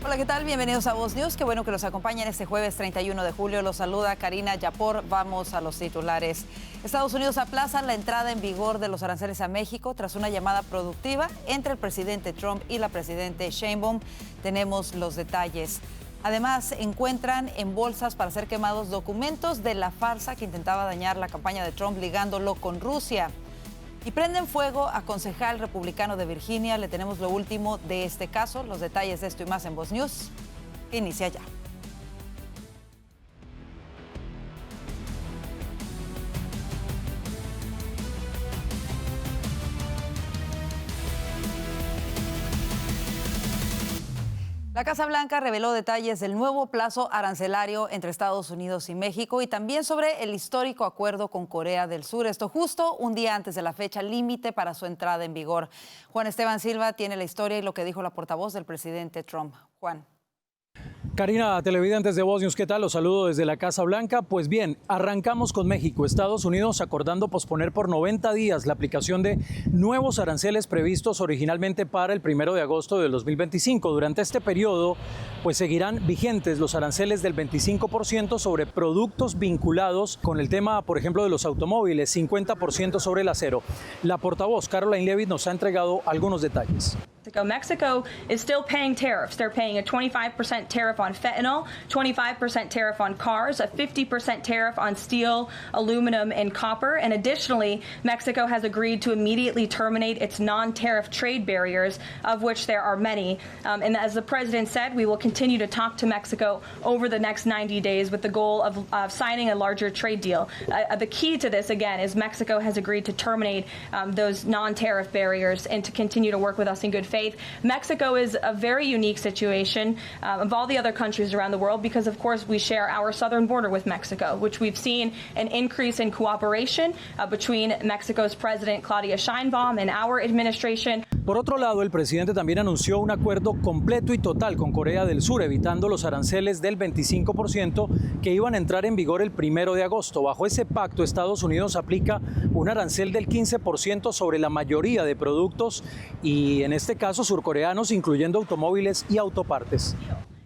Hola, ¿qué tal? Bienvenidos a Voz News. Qué bueno que nos acompañan este jueves 31 de julio. Los saluda Karina Yapor. Vamos a los titulares. Estados Unidos aplaza la entrada en vigor de los aranceles a México tras una llamada productiva entre el presidente Trump y la presidente Sheinbaum. Tenemos los detalles. Además, encuentran en bolsas para ser quemados documentos de la farsa que intentaba dañar la campaña de Trump ligándolo con Rusia. Y prenden fuego a concejal republicano de Virginia. Le tenemos lo último de este caso. Los detalles de esto y más en Voz News. Inicia ya. La Casa Blanca reveló detalles del nuevo plazo arancelario entre Estados Unidos y México y también sobre el histórico acuerdo con Corea del Sur. Esto justo un día antes de la fecha límite para su entrada en vigor. Juan Esteban Silva tiene la historia y lo que dijo la portavoz del presidente Trump. Juan. Karina, televidentes de Voz News, ¿qué tal? Los saludo desde la Casa Blanca. Pues bien, arrancamos con México. Estados Unidos acordando posponer por 90 días la aplicación de nuevos aranceles previstos originalmente para el 1 de agosto del 2025. Durante este periodo, pues seguirán vigentes los aranceles del 25% sobre productos vinculados con el tema, por ejemplo, de los automóviles, 50% sobre el acero. La portavoz, Karoline Leavitt, nos ha entregado algunos detalles. Mexico is still paying tariffs. They're paying a 25% tariff on fentanyl, 25% tariff on cars, a 50% tariff on steel, aluminum, and copper. And additionally, Mexico has agreed to immediately terminate its non-tariff trade barriers, of which there are many. And as the president said, we will continue to talk to Mexico over the next 90 days with the goal of signing a larger trade deal. The key to this, again, is Mexico has agreed to terminate those non-tariff barriers and to continue to work with us in good faith. Mexico is a very unique situation of all the other countries around the world because, of course, we share our southern border with Mexico, which we've seen an increase in cooperation between Mexico's President Claudia Sheinbaum and our administration. Por otro lado, el presidente también anunció un acuerdo completo y total con Corea del Sur, evitando los aranceles del 25% que iban a entrar en vigor el 1 de agosto. Bajo ese pacto, Estados Unidos aplica un arancel del 15% sobre la mayoría de productos y, en este caso, surcoreanos, incluyendo automóviles y autopartes.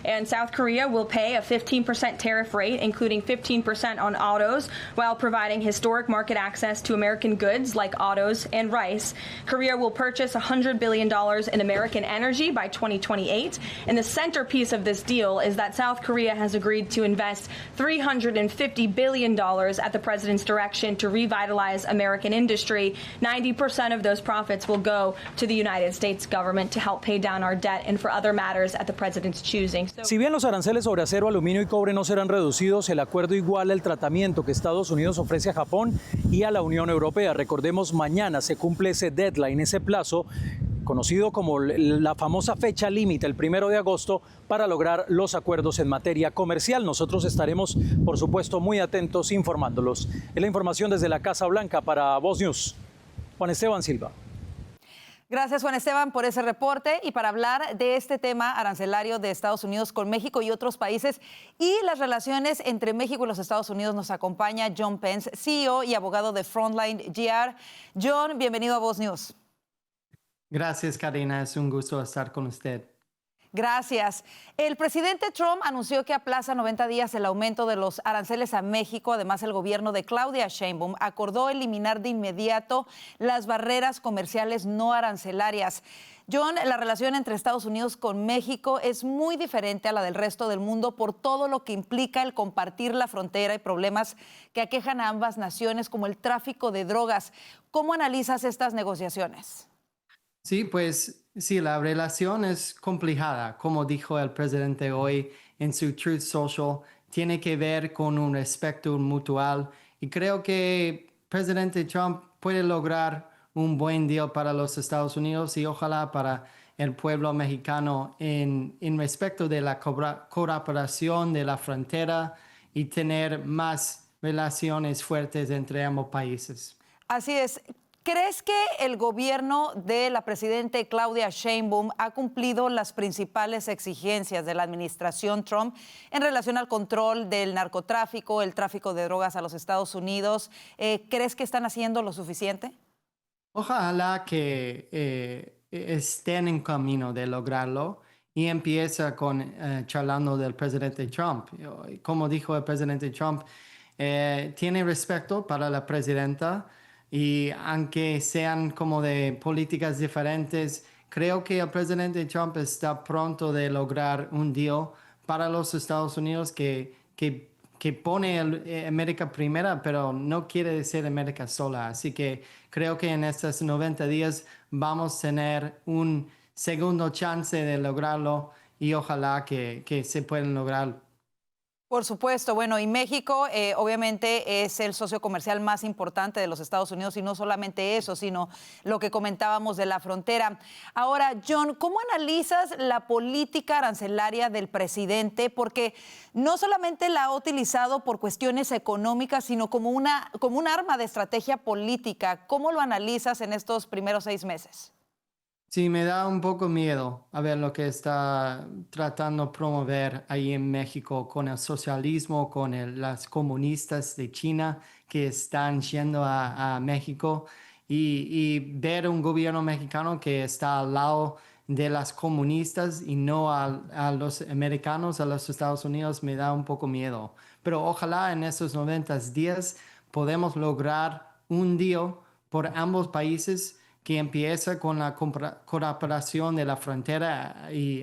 And South Korea will pay a 15% tariff rate, including 15% on autos, while providing historic market access to American goods like autos and rice. Korea will purchase $100 billion in American energy by 2028. And the centerpiece of this deal is that South Korea has agreed to invest $350 billion at the president's direction to revitalize American industry. 90% of those profits will go to the United States government to help pay down our debt and for other matters at the president's choosing. Si bien los aranceles sobre acero, aluminio y cobre no serán reducidos, el acuerdo iguala el tratamiento que Estados Unidos ofrece a Japón y a la Unión Europea. Recordemos, mañana se cumple ese deadline, ese plazo, conocido como la famosa fecha límite, el 1 de agosto, para lograr los acuerdos en materia comercial. Nosotros estaremos, por supuesto, muy atentos informándolos. Es la información desde la Casa Blanca para Voz News. Juan Esteban Silva. Gracias, Juan Esteban, por ese reporte. Y para hablar de este tema arancelario de Estados Unidos con México y otros países y las relaciones entre México y los Estados Unidos, nos acompaña John Pence, CEO y abogado de Frontline GR. John, bienvenido a Voz News. Gracias, Karina. Es un gusto estar con usted. Gracias. El presidente Trump anunció que aplaza 90 días el aumento de los aranceles a México. Además, el gobierno de Claudia Sheinbaum acordó eliminar de inmediato las barreras comerciales no arancelarias. John, la relación entre Estados Unidos con México es muy diferente a la del resto del mundo por todo lo que implica el compartir la frontera y problemas que aquejan a ambas naciones, como el tráfico de drogas. ¿Cómo analizas estas negociaciones? Sí, pues sí, la relación es complicada, como dijo el presidente hoy en su Truth Social, tiene que ver con un respeto mutual y creo que el presidente Trump puede lograr un buen deal para los Estados Unidos y ojalá para el pueblo mexicano en respecto de la cooperación de la frontera y tener más relaciones fuertes entre ambos países. Así es. ¿Crees que el gobierno de la presidenta Claudia Sheinbaum ha cumplido las principales exigencias de la administración Trump en relación al control del narcotráfico, el tráfico de drogas a los Estados Unidos? ¿Crees que están haciendo lo suficiente? Ojalá que estén en camino de lograrlo y empieza con charlando del presidente Trump. Como dijo el presidente Trump, tiene respeto para la presidenta y aunque sean como de políticas diferentes, creo que el presidente Trump está pronto de lograr un deal para los Estados Unidos que pone América primera, pero no quiere decir América sola. Así que creo que en estos 90 días vamos a tener un segundo chance de lograrlo y ojalá que se puedan lograr. Por supuesto, bueno, y México obviamente es el socio comercial más importante de los Estados Unidos y no solamente eso, sino lo que comentábamos de la frontera. Ahora, John, ¿cómo analizas la política arancelaria del presidente? Porque no solamente la ha utilizado por cuestiones económicas, sino como un arma de estrategia política. ¿Cómo lo analizas en estos primeros 6 meses? Sí, me da un poco miedo a ver lo que está tratando de promover ahí en México con el socialismo, con las comunistas de China que están yendo a México y ver un gobierno mexicano que está al lado de las comunistas y no a los americanos, a los Estados Unidos, me da un poco miedo. Pero ojalá en esos 90 días podemos lograr un deal por ambos países que empieza con la cooperación de la frontera y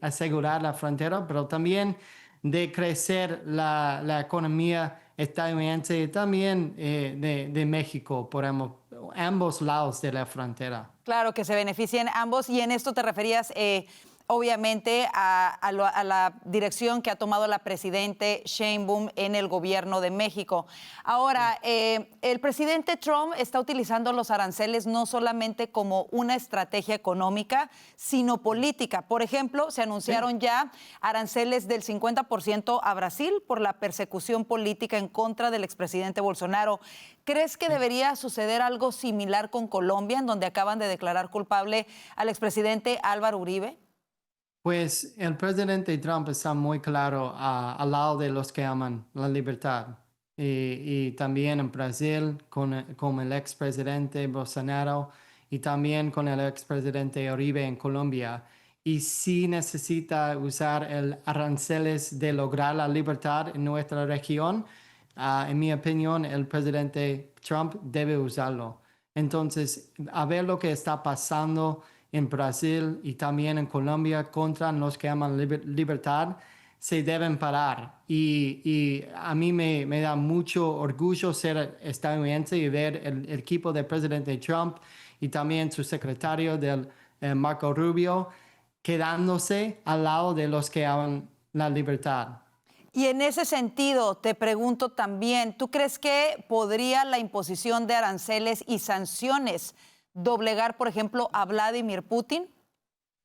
asegurar la frontera, pero también de crecer la economía estadounidense y también de México por ambos lados de la frontera. Claro, que se beneficien ambos y en esto te referías obviamente a la dirección que ha tomado la presidente Sheinbaum en el gobierno de México. Ahora, el presidente Trump está utilizando los aranceles no solamente como una estrategia económica, sino política. Por ejemplo, se anunciaron ya aranceles del 50% a Brasil por la persecución política en contra del expresidente Bolsonaro. ¿Crees que debería suceder algo similar con Colombia, en donde acaban de declarar culpable al expresidente Álvaro Uribe? Pues el presidente Trump está muy claro al lado de los que aman la libertad. Y también en Brasil con el expresidente Bolsonaro y también con el expresidente Uribe en Colombia. Y sí necesita usar el aranceles de lograr la libertad en nuestra región. En mi opinión, el presidente Trump debe usarlo. Entonces, a ver lo que está pasando en Brasil y también en Colombia contra los que aman libertad, se deben parar. Y a mí me da mucho orgullo ser estadounidense y ver el equipo del presidente Trump y también su secretario Marco Rubio quedándose al lado de los que aman la libertad. Y en ese sentido, te pregunto también, ¿tú crees que podría la imposición de aranceles y sanciones doblegar, por ejemplo, a Vladimir Putin?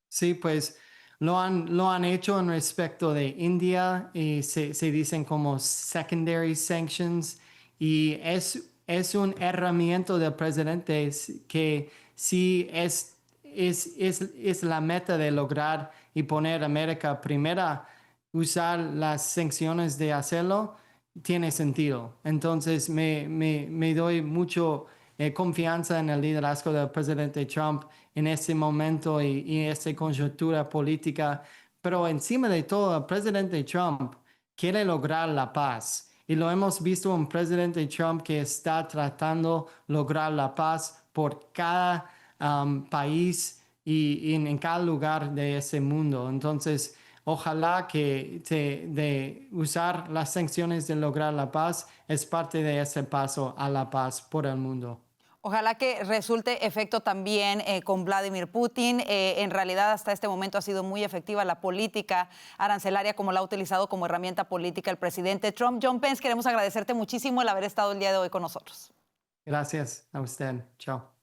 Sí, pues lo han hecho en respecto de India y se dicen como secondary sanctions y es un herramienta del presidente que sí es la meta de lograr y poner a América primera, usar las sanciones de hacerlo, tiene sentido. Entonces me doy mucho confianza en el liderazgo del presidente Trump en este momento y esta coyuntura política. Pero encima de todo, el presidente Trump quiere lograr la paz. Y lo hemos visto un presidente Trump que está tratando de lograr la paz por cada país y en cada lugar de ese mundo. Entonces, ojalá que de usar las sanciones de lograr la paz es parte de ese paso a la paz por el mundo. Ojalá que resulte efecto también con Vladimir Putin. En realidad, hasta este momento ha sido muy efectiva la política arancelaria como la ha utilizado como herramienta política el presidente Trump. John Pence, queremos agradecerte muchísimo el haber estado el día de hoy con nosotros. Gracias a usted. Chao.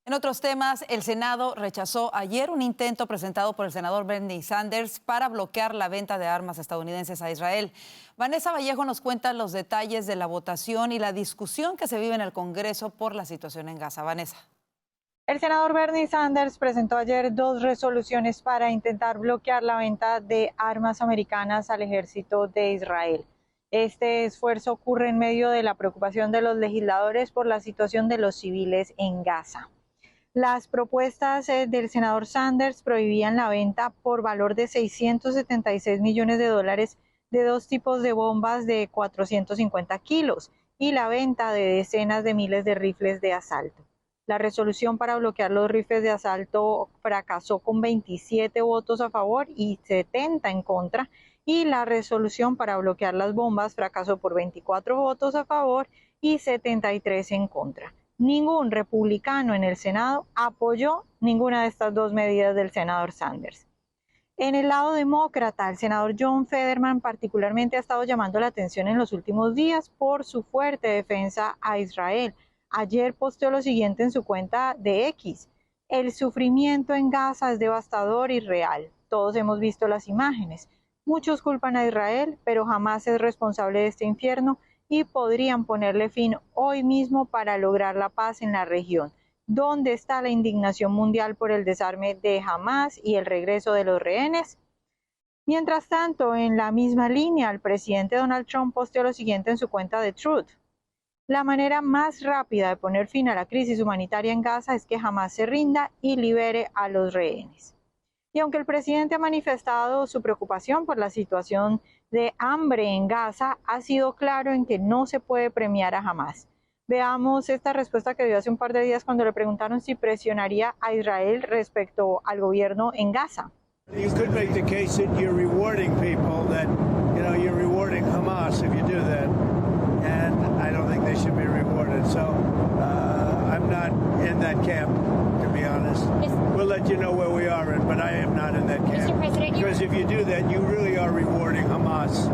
En otros temas, el Senado rechazó ayer un intento presentado por el senador Bernie Sanders para bloquear la venta de armas estadounidenses a Israel. Vanessa Vallejo nos cuenta los detalles de la votación y la discusión que se vive en el Congreso por la situación en Gaza. Vanessa. El senador Bernie Sanders presentó ayer 2 resoluciones para intentar bloquear la venta de armas americanas al ejército de Israel. Este esfuerzo ocurre en medio de la preocupación de los legisladores por la situación de los civiles en Gaza. Las propuestas del senador Sanders prohibían la venta por valor de $676 millones de dos tipos de bombas de 450 kilos y la venta de decenas de miles de rifles de asalto. La resolución para bloquear los rifles de asalto fracasó con 27 votos a favor y 70 en contra, y la resolución para bloquear las bombas fracasó por 24 votos a favor y 73 en contra. Ningún republicano en el Senado apoyó ninguna de estas dos medidas del senador Sanders. En el lado demócrata, el senador John Fetterman particularmente ha estado llamando la atención en los últimos días por su fuerte defensa a Israel. Ayer posteó lo siguiente en su cuenta de X: el sufrimiento en Gaza es devastador y real. Todos hemos visto las imágenes. Muchos culpan a Israel, pero jamás es responsable de este infierno y podrían ponerle fin hoy mismo para lograr la paz en la región. ¿Dónde está la indignación mundial por el desarme de Hamás y el regreso de los rehenes? Mientras tanto, en la misma línea, el presidente Donald Trump posteó lo siguiente en su cuenta de Truth: la manera más rápida de poner fin a la crisis humanitaria en Gaza es que Hamás se rinda y libere a los rehenes. Y aunque el presidente ha manifestado su preocupación por la situación de hambre en Gaza, ha sido claro en que no se puede premiar a Hamás. Veamos esta respuesta que dio hace un par de días cuando le preguntaron si presionaría a Israel respecto al gobierno en Gaza. You could make the case that you're rewarding people, that, you know, you're rewarding Hamas if you do that. And I don't think they should be rewarded. So I'm not in that camp, to be honest. We'll let you know where we are in, but I am not in that camp. Mr. President, because if you do that, you really are rewarding Hamas.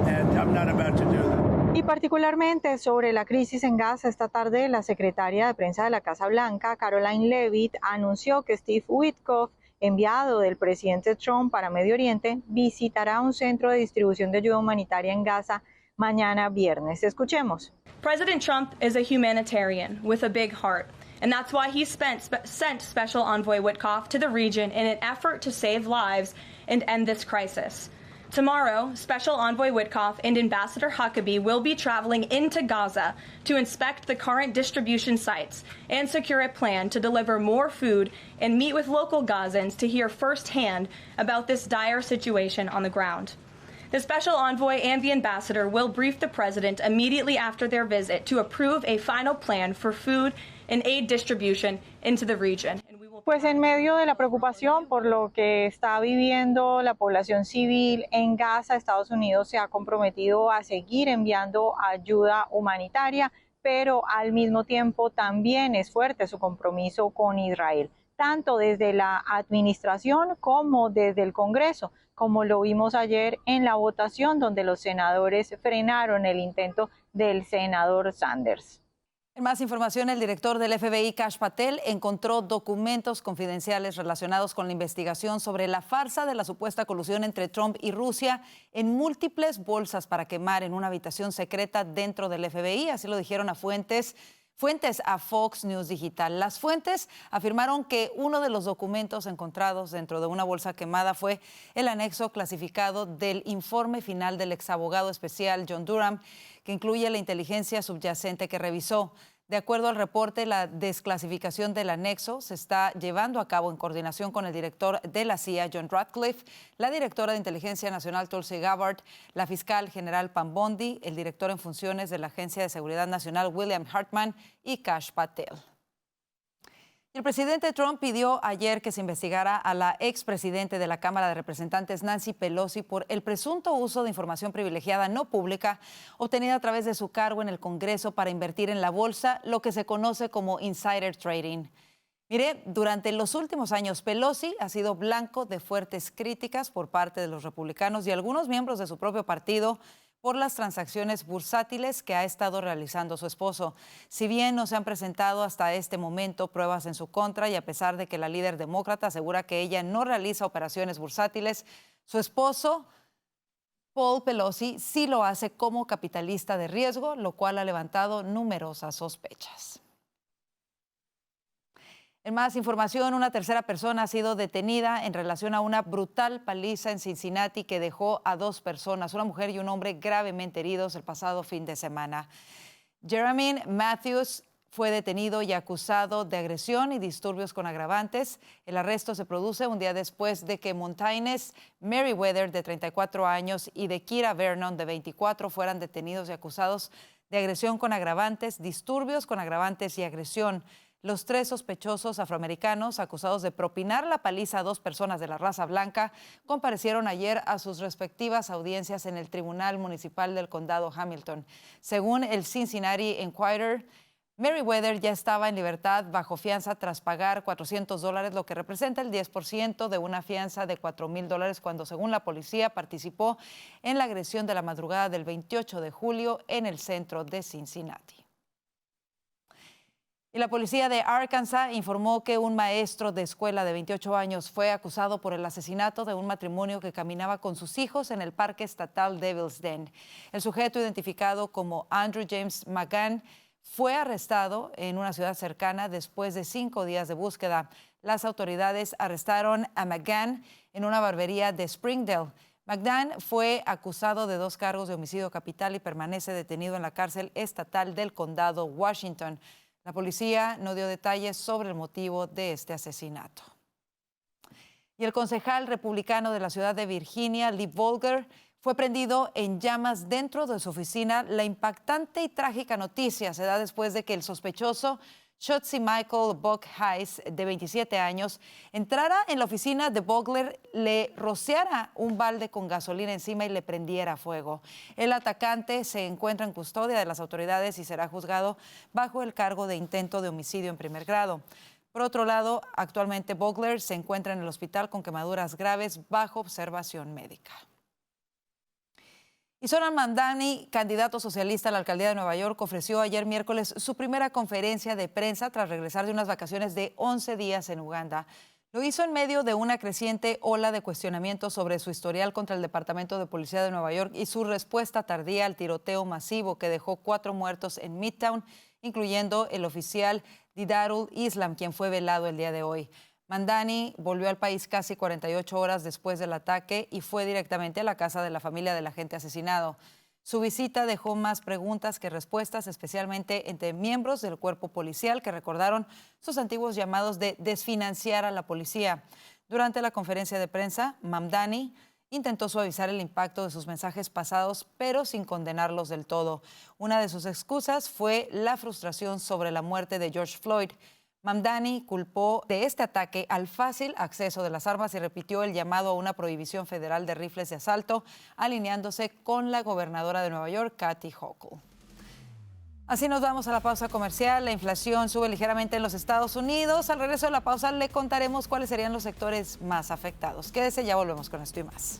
And I'm not about to do that. Y particularmente sobre la crisis en Gaza, esta tarde la secretaria de prensa de la Casa Blanca, Caroline Leavitt, anunció que Steve Witkoff, enviado del presidente Trump para Medio Oriente, visitará un centro de distribución de ayuda humanitaria en Gaza mañana viernes. Escuchemos. President Trump is a humanitarian with a big heart, and that's why he sent Special Envoy Witkoff to the region in an effort to save lives and end this crisis. Tomorrow, Special Envoy Witkoff and Ambassador Huckabee will be traveling into Gaza to inspect the current distribution sites and secure a plan to deliver more food and meet with local Gazans to hear firsthand about this dire situation on the ground. The Special Envoy and the Ambassador will brief the President immediately after their visit to approve a final plan for food and aid distribution into the region. Pues en medio de la preocupación por lo que está viviendo la población civil en Gaza, Estados Unidos se ha comprometido a seguir enviando ayuda humanitaria, pero al mismo tiempo también es fuerte su compromiso con Israel, tanto desde la administración como desde el Congreso, como lo vimos ayer en la votación donde los senadores frenaron el intento del senador Sanders. En más información, el director del FBI, Kash Patel, encontró documentos confidenciales relacionados con la investigación sobre la farsa de la supuesta colusión entre Trump y Rusia en múltiples bolsas para quemar en una habitación secreta dentro del FBI. Así lo dijeron a fuentes a Fox News Digital. Las fuentes afirmaron que uno de los documentos encontrados dentro de una bolsa quemada fue el anexo clasificado del informe final del exabogado especial John Durham, que incluye la inteligencia subyacente que revisó. De acuerdo al reporte, la desclasificación del anexo se está llevando a cabo en coordinación con el director de la CIA, John Ratcliffe, la directora de Inteligencia Nacional, Tulsi Gabbard, la fiscal general Pam Bondi, el director en funciones de la Agencia de Seguridad Nacional, William Hartman, y Kash Patel. El presidente Trump pidió ayer que se investigara a la expresidente de la Cámara de Representantes, Nancy Pelosi, por el presunto uso de información privilegiada no pública obtenida a través de su cargo en el Congreso para invertir en la bolsa, lo que se conoce como insider trading. Mire, durante los últimos años, Pelosi ha sido blanco de fuertes críticas por parte de los republicanos y algunos miembros de su propio partido por las transacciones bursátiles que ha estado realizando su esposo. Si bien no se han presentado hasta este momento pruebas en su contra y a pesar de que la líder demócrata asegura que ella no realiza operaciones bursátiles, su esposo, Paul Pelosi, sí lo hace como capitalista de riesgo, lo cual ha levantado numerosas sospechas. En más información, una tercera persona ha sido detenida en relación a una brutal paliza en Cincinnati que dejó a 2 personas, una mujer y un hombre, gravemente heridos el pasado fin de semana. Jermaine Matthews fue detenido y acusado de agresión y disturbios con agravantes. El arresto se produce un día después de que Montaines Merriweather, de 34 años, y de Kira Vernon, de 24, fueran detenidos y acusados de agresión con agravantes, disturbios con agravantes y agresión. Los tres sospechosos afroamericanos acusados de propinar la paliza a dos personas de la raza blanca comparecieron ayer a sus respectivas audiencias en el Tribunal Municipal del Condado Hamilton. Según el Cincinnati Enquirer, Merriweather ya estaba en libertad bajo fianza tras pagar $400, lo que representa el 10% de una fianza de $4,000 cuando, según la policía, participó en la agresión de la madrugada del 28 de julio en el centro de Cincinnati. Y la policía de Arkansas informó que un maestro de escuela de 28 años fue acusado por el asesinato de un matrimonio que caminaba con sus hijos en el parque estatal Devil's Den. El sujeto, identificado como Andrew James McGann, fue arrestado en una ciudad cercana después de 5 días de búsqueda. Las autoridades arrestaron a McGann en una barbería de Springdale. McGann fue acusado de 2 cargos de homicidio capital y permanece detenido en la cárcel estatal del condado Washington. La policía no dio detalles sobre el motivo de este asesinato. Y el concejal republicano de la ciudad de Virginia, Lee Volger, fue prendido en llamas dentro de su oficina. La impactante y trágica noticia se da después de que el sospechoso Shotzi Michael Buck Hayes, de 27 años, entrara en la oficina de Vogler, le rociara un balde con gasolina encima y le prendiera fuego. El atacante se encuentra en custodia de las autoridades y será juzgado bajo el cargo de intento de homicidio en primer grado. Por otro lado, actualmente Vogler se encuentra en el hospital con quemaduras graves bajo observación médica. Y Zohran Mamdani, candidato socialista a la alcaldía de Nueva York, ofreció ayer miércoles su primera conferencia de prensa tras regresar de unas vacaciones de 11 días en Uganda. Lo hizo en medio de una creciente ola de cuestionamientos sobre su historial contra el Departamento de Policía de Nueva York y su respuesta tardía al tiroteo masivo que dejó 4 muertos en Midtown, incluyendo el oficial Didarul Islam, quien fue velado el día de hoy. Mamdani volvió al país casi 48 horas después del ataque y fue directamente a la casa de la familia del agente asesinado. Su visita dejó más preguntas que respuestas, especialmente entre miembros del cuerpo policial que recordaron sus antiguos llamados de desfinanciar a la policía. Durante la conferencia de prensa, Mamdani intentó suavizar el impacto de sus mensajes pasados, pero sin condenarlos del todo. Una de sus excusas fue la frustración sobre la muerte de George Floyd. Mamdani culpó de este ataque al fácil acceso de las armas y repitió el llamado a una prohibición federal de rifles de asalto, alineándose con la gobernadora de Nueva York, Kathy Hochul. Así nos vamos a la pausa comercial. La inflación sube ligeramente en los Estados Unidos. Al regreso de la pausa le contaremos cuáles serían los sectores más afectados. Quédese, ya volvemos con esto y más.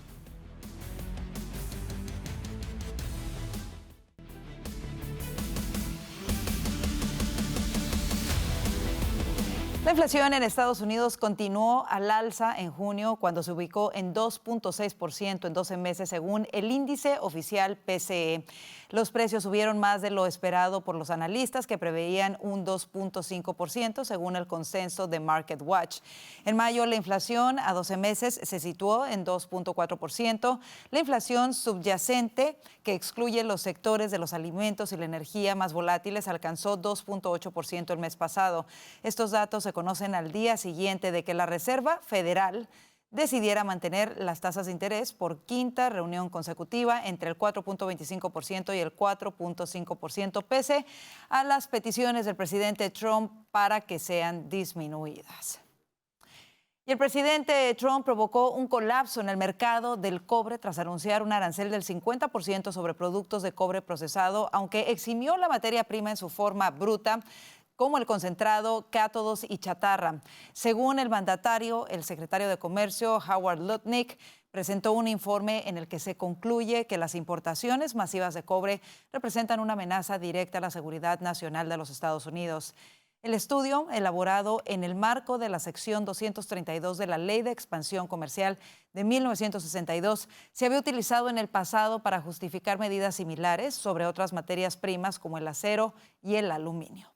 La inflación en Estados Unidos continuó al alza en junio cuando se ubicó en 2.6% en 12 meses según el índice oficial PCE. Los precios subieron más de lo esperado por los analistas que preveían un 2.5% según el consenso de MarketWatch. En mayo la inflación a 12 meses se situó en 2.4%. La inflación subyacente, que excluye los sectores de los alimentos y la energía más volátiles, alcanzó 2.8% el mes pasado. Estos datos se conocen al día siguiente de que la Reserva Federal decidiera mantener las tasas de interés por quinta reunión consecutiva entre el 4.25% y el 4.5%, pese a las peticiones del presidente Trump para que sean disminuidas. Y el presidente Trump provocó un colapso en el mercado del cobre tras anunciar un arancel del 50% sobre productos de cobre procesado, aunque eximió la materia prima en su forma bruta, como el concentrado, cátodos y chatarra. Según el mandatario, el secretario de Comercio, Howard Lutnick, presentó un informe en el que se concluye que las importaciones masivas de cobre representan una amenaza directa a la seguridad nacional de los Estados Unidos. El estudio, elaborado en el marco de la sección 232 de la Ley de Expansión Comercial de 1962, se había utilizado en el pasado para justificar medidas similares sobre otras materias primas como el acero y el aluminio.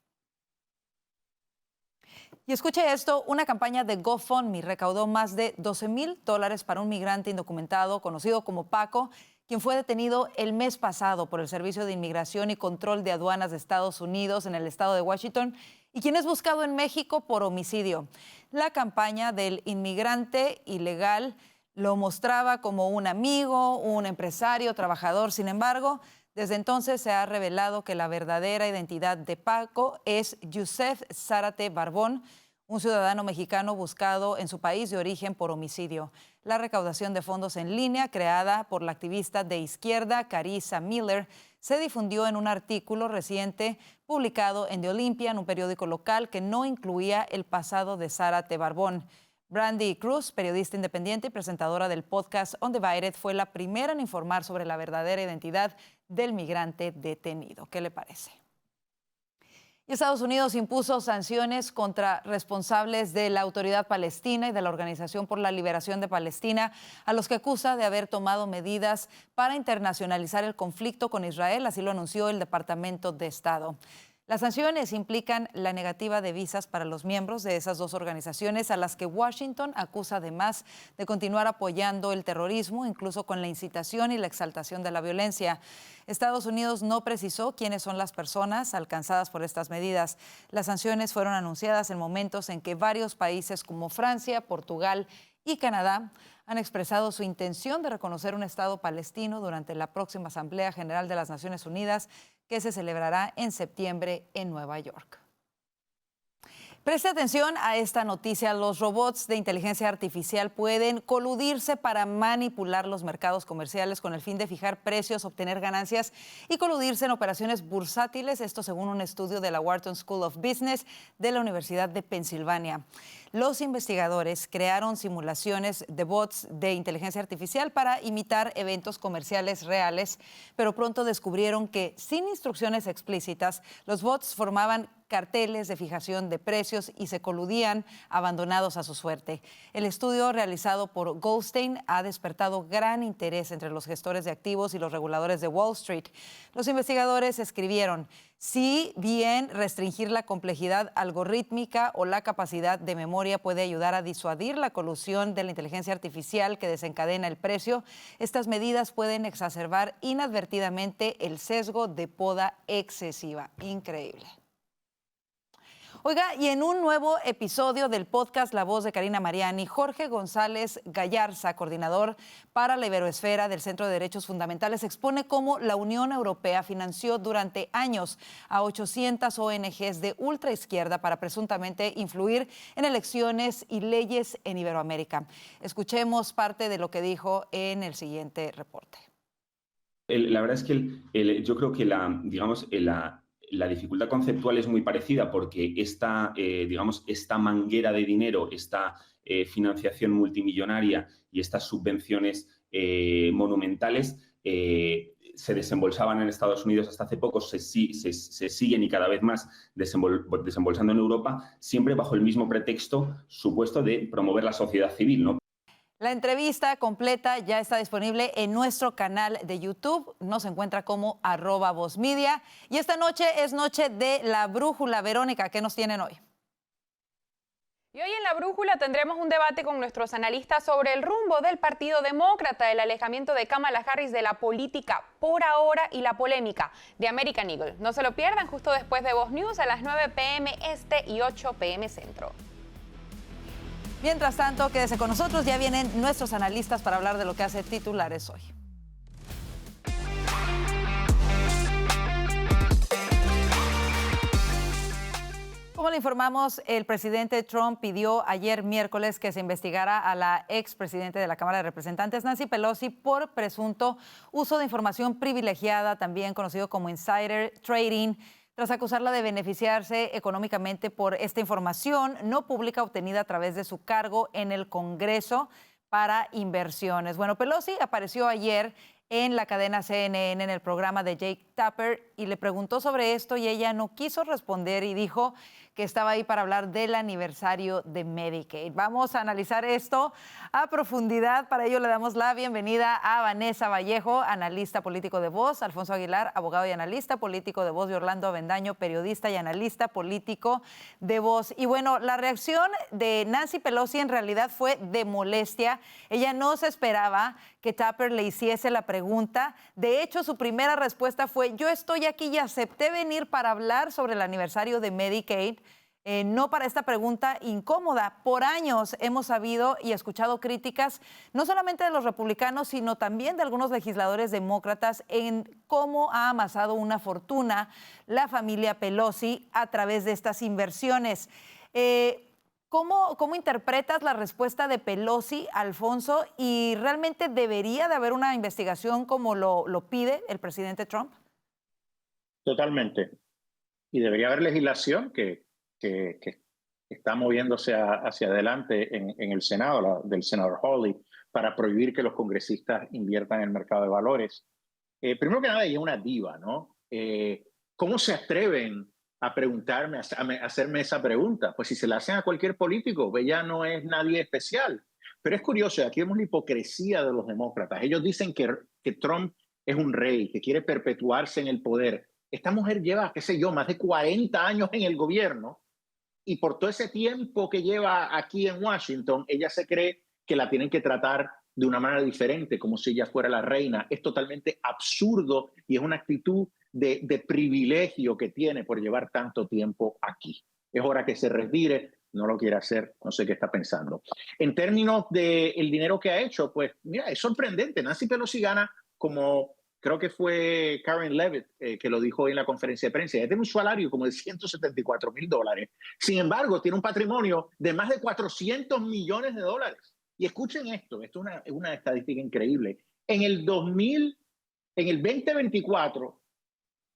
Y escuche esto, una campaña de GoFundMe recaudó más de $12,000 para un migrante indocumentado conocido como Paco, quien fue detenido el mes pasado por el Servicio de Inmigración y Control de Aduanas de Estados Unidos en el estado de Washington y quien es buscado en México por homicidio. La campaña del inmigrante ilegal lo mostraba como un amigo, un empresario, trabajador. Sin embargo, desde entonces se ha revelado que la verdadera identidad de Paco es Yusef Zárate Barbón, un ciudadano mexicano buscado en su país de origen por homicidio. La recaudación de fondos en línea, creada por la activista de izquierda Carissa Miller, se difundió en un artículo reciente publicado en The Olympian, un periódico local que no incluía el pasado de Zárate Barbón. Brandy Cruz, periodista independiente y presentadora del podcast Undivided, fue la primera en informar sobre la verdadera identidad del migrante detenido. ¿Qué le parece? Y Estados Unidos impuso sanciones contra responsables de la Autoridad Palestina y de la Organización por la Liberación de Palestina, a los que acusa de haber tomado medidas para internacionalizar el conflicto con Israel, así lo anunció el Departamento de Estado. Las sanciones implican la negativa de visas para los miembros de esas dos organizaciones, a las que Washington acusa además de continuar apoyando el terrorismo, incluso con la incitación y la exaltación de la violencia. Estados Unidos no precisó quiénes son las personas alcanzadas por estas medidas. Las sanciones fueron anunciadas en momentos en que varios países como Francia, Portugal y Canadá han expresado su intención de reconocer un Estado palestino durante la próxima Asamblea General de las Naciones Unidas, que se celebrará en septiembre en Nueva York. Preste atención a esta noticia. Los robots de inteligencia artificial pueden coludirse para manipular los mercados comerciales con el fin de fijar precios, obtener ganancias y coludirse en operaciones bursátiles. Esto según un estudio de la Wharton School of Business de la Universidad de Pensilvania. Los investigadores crearon simulaciones de bots de inteligencia artificial para imitar eventos comerciales reales, pero pronto descubrieron que sin instrucciones explícitas, los bots formaban carteles de fijación de precios y se coludían abandonados a su suerte. El estudio realizado por Goldstein ha despertado gran interés entre los gestores de activos y los reguladores de Wall Street. Los investigadores escribieron: si bien restringir la complejidad algorítmica o la capacidad de memoria puede ayudar a disuadir la colusión de la inteligencia artificial que desencadena el precio, estas medidas pueden exacerbar inadvertidamente el sesgo de poda excesiva. Increíble. Oiga, y en un nuevo episodio del podcast La Voz de Karina Mariani, Jorge González Gallarza, coordinador para la Iberoesfera del Centro de Derechos Fundamentales, expone cómo la Unión Europea financió durante años a 800 ONGs de ultraizquierda para presuntamente influir en elecciones y leyes en Iberoamérica. Escuchemos parte de lo que dijo en el siguiente reporte. La verdad es que yo creo que la dificultad conceptual es muy parecida porque esta manguera de dinero, esta financiación multimillonaria y estas subvenciones monumentales se desembolsaban en Estados Unidos hasta hace poco, se siguen y cada vez más desembolsando en Europa, siempre bajo el mismo pretexto supuesto de promover la sociedad civil, ¿no? La entrevista completa ya está disponible en nuestro canal de YouTube. Nos encuentra como @VozMedia. Y esta noche es noche de La Brújula. Verónica, ¿qué nos tienen hoy? Y hoy en La Brújula tendremos un debate con nuestros analistas sobre el rumbo del Partido Demócrata, el alejamiento de Kamala Harris de la política por ahora y la polémica de American Eagle. No se lo pierdan justo después de Voz News a las 9 p.m. Este y 8 p.m. Centro. Mientras tanto, quédese con nosotros. Ya vienen nuestros analistas para hablar de lo que hace titulares hoy. Como le informamos, el presidente Trump pidió ayer miércoles que se investigara a la expresidente de la Cámara de Representantes, Nancy Pelosi, por presunto uso de información privilegiada, también conocido como insider trading, tras acusarla de beneficiarse económicamente por esta información no pública obtenida a través de su cargo en el Congreso para inversiones. Bueno, Pelosi apareció ayer en la cadena CNN en el programa de Jake Tapper y le preguntó sobre esto y ella no quiso responder y dijo que estaba ahí para hablar del aniversario de Medicaid. Vamos a analizar esto a profundidad. Para ello le damos la bienvenida a Vanessa Vallejo, analista político de Voz, Alfonso Aguilar, abogado y analista político de Voz, y Orlando Avendaño, periodista y analista político de Voz. Y bueno, la reacción de Nancy Pelosi en realidad fue de molestia. Ella no se esperaba que Tapper le hiciese la pregunta. De hecho, su primera respuesta fue: yo estoy aquí y acepté venir para hablar sobre el aniversario de Medicaid, no para esta pregunta incómoda. Por años hemos sabido y escuchado críticas, no solamente de los republicanos, sino también de algunos legisladores demócratas, en cómo ha amasado una fortuna la familia Pelosi a través de estas inversiones. ¿Cómo interpretas la respuesta de Pelosi, Alfonso? ¿Y realmente debería de haber una investigación como lo pide el presidente Trump? Totalmente. Y debería haber legislación que está moviéndose hacia adelante en el Senado, del senador Hawley, para prohibir que los congresistas inviertan en el mercado de valores. Primero que nada, ella es una diva, ¿no? ¿Cómo se atreven a preguntarme, a hacerme esa pregunta? Pues si se la hacen a cualquier político, ella no es nadie especial. Pero es curioso, aquí vemos la hipocresía de los demócratas. Ellos dicen que Trump es un rey, que quiere perpetuarse en el poder. Esta mujer lleva, qué sé yo, más de 40 años en el gobierno, y por todo ese tiempo que lleva aquí en Washington, ella se cree que la tienen que tratar de una manera diferente, como si ella fuera la reina. Es totalmente absurdo y es una actitud de privilegio que tiene por llevar tanto tiempo aquí. Es hora que se retire, no lo quiere hacer, no sé qué está pensando. En términos del dinero que ha hecho, pues mira, es sorprendente. Nancy Pelosi gana, como creo que fue Karen Levitt que lo dijo hoy en la conferencia de prensa, ella tiene un salario como de $174,000. Sin embargo, tiene un patrimonio de más de $400 millones. Y escuchen esto es una estadística increíble. En el 2024,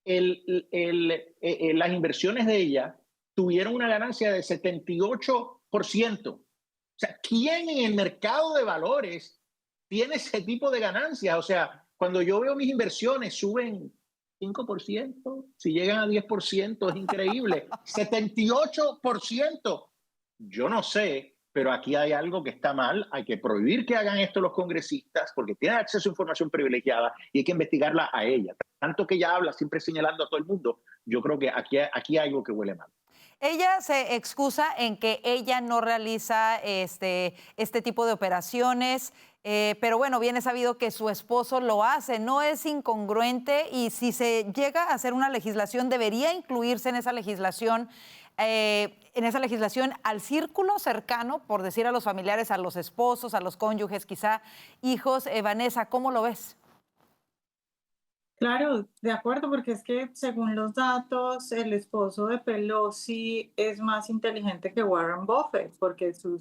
las inversiones de ella tuvieron una ganancia de 78%. O sea, ¿quién en el mercado de valores tiene ese tipo de ganancias? O sea, cuando yo veo mis inversiones suben 5%, si llegan a 10%, es increíble. 78%. Yo no sé, pero aquí hay algo que está mal. Hay que prohibir que hagan esto los congresistas porque tienen acceso a información privilegiada y hay que investigarla a ella. Tanto que ella habla siempre señalando a todo el mundo, yo creo que aquí hay algo que huele mal. Ella se excusa en que ella no realiza este tipo de operaciones, pero bueno, bien es sabido que su esposo lo hace. No es incongruente, y si se llega a hacer una legislación, debería incluirse en esa legislación al círculo cercano, por decir, a los familiares, a los esposos, a los cónyuges, quizá hijos. Vanessa, ¿cómo lo ves? Claro, de acuerdo, porque es que según los datos, el esposo de Pelosi es más inteligente que Warren Buffett, porque su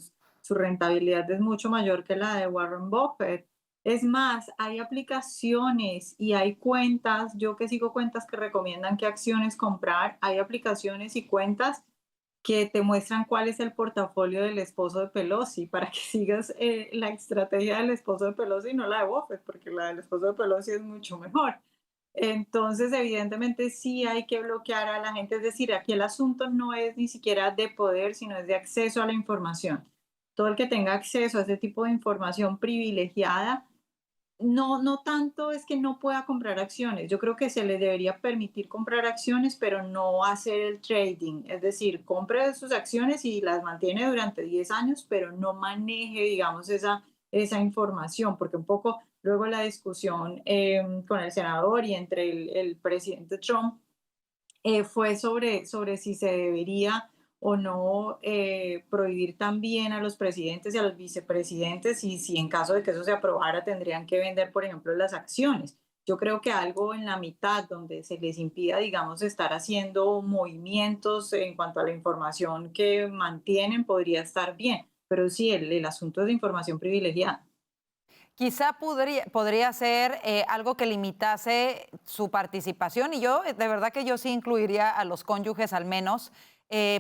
rentabilidad es mucho mayor que la de Warren Buffett. Es más, hay aplicaciones y hay cuentas, yo que sigo cuentas que recomiendan qué acciones comprar, hay aplicaciones y cuentas que te muestran cuál es el portafolio del esposo de Pelosi, para que sigas la estrategia del esposo de Pelosi y no la de Buffett, porque la del esposo de Pelosi es mucho mejor. Entonces, evidentemente sí hay que bloquear a la gente. Es decir, aquí el asunto no es ni siquiera de poder, sino es de acceso a la información. Todo el que tenga acceso a ese tipo de información privilegiada, no tanto es que no pueda comprar acciones. Yo creo que se le debería permitir comprar acciones, pero no hacer el trading. Es decir, compre sus acciones y las mantiene durante 10 años, pero no maneje, digamos, esa información, porque un poco luego la discusión con el senador y entre el presidente Trump fue sobre si se debería o no prohibir también a los presidentes y a los vicepresidentes, y si en caso de que eso se aprobara tendrían que vender, por ejemplo, las acciones. Yo creo que algo en la mitad donde se les impida, digamos, estar haciendo movimientos en cuanto a la información que mantienen podría estar bien, pero sí, el asunto es de información privilegiada. Quizá podría ser algo que limitase su participación, y yo, de verdad que yo sí incluiría a los cónyuges al menos,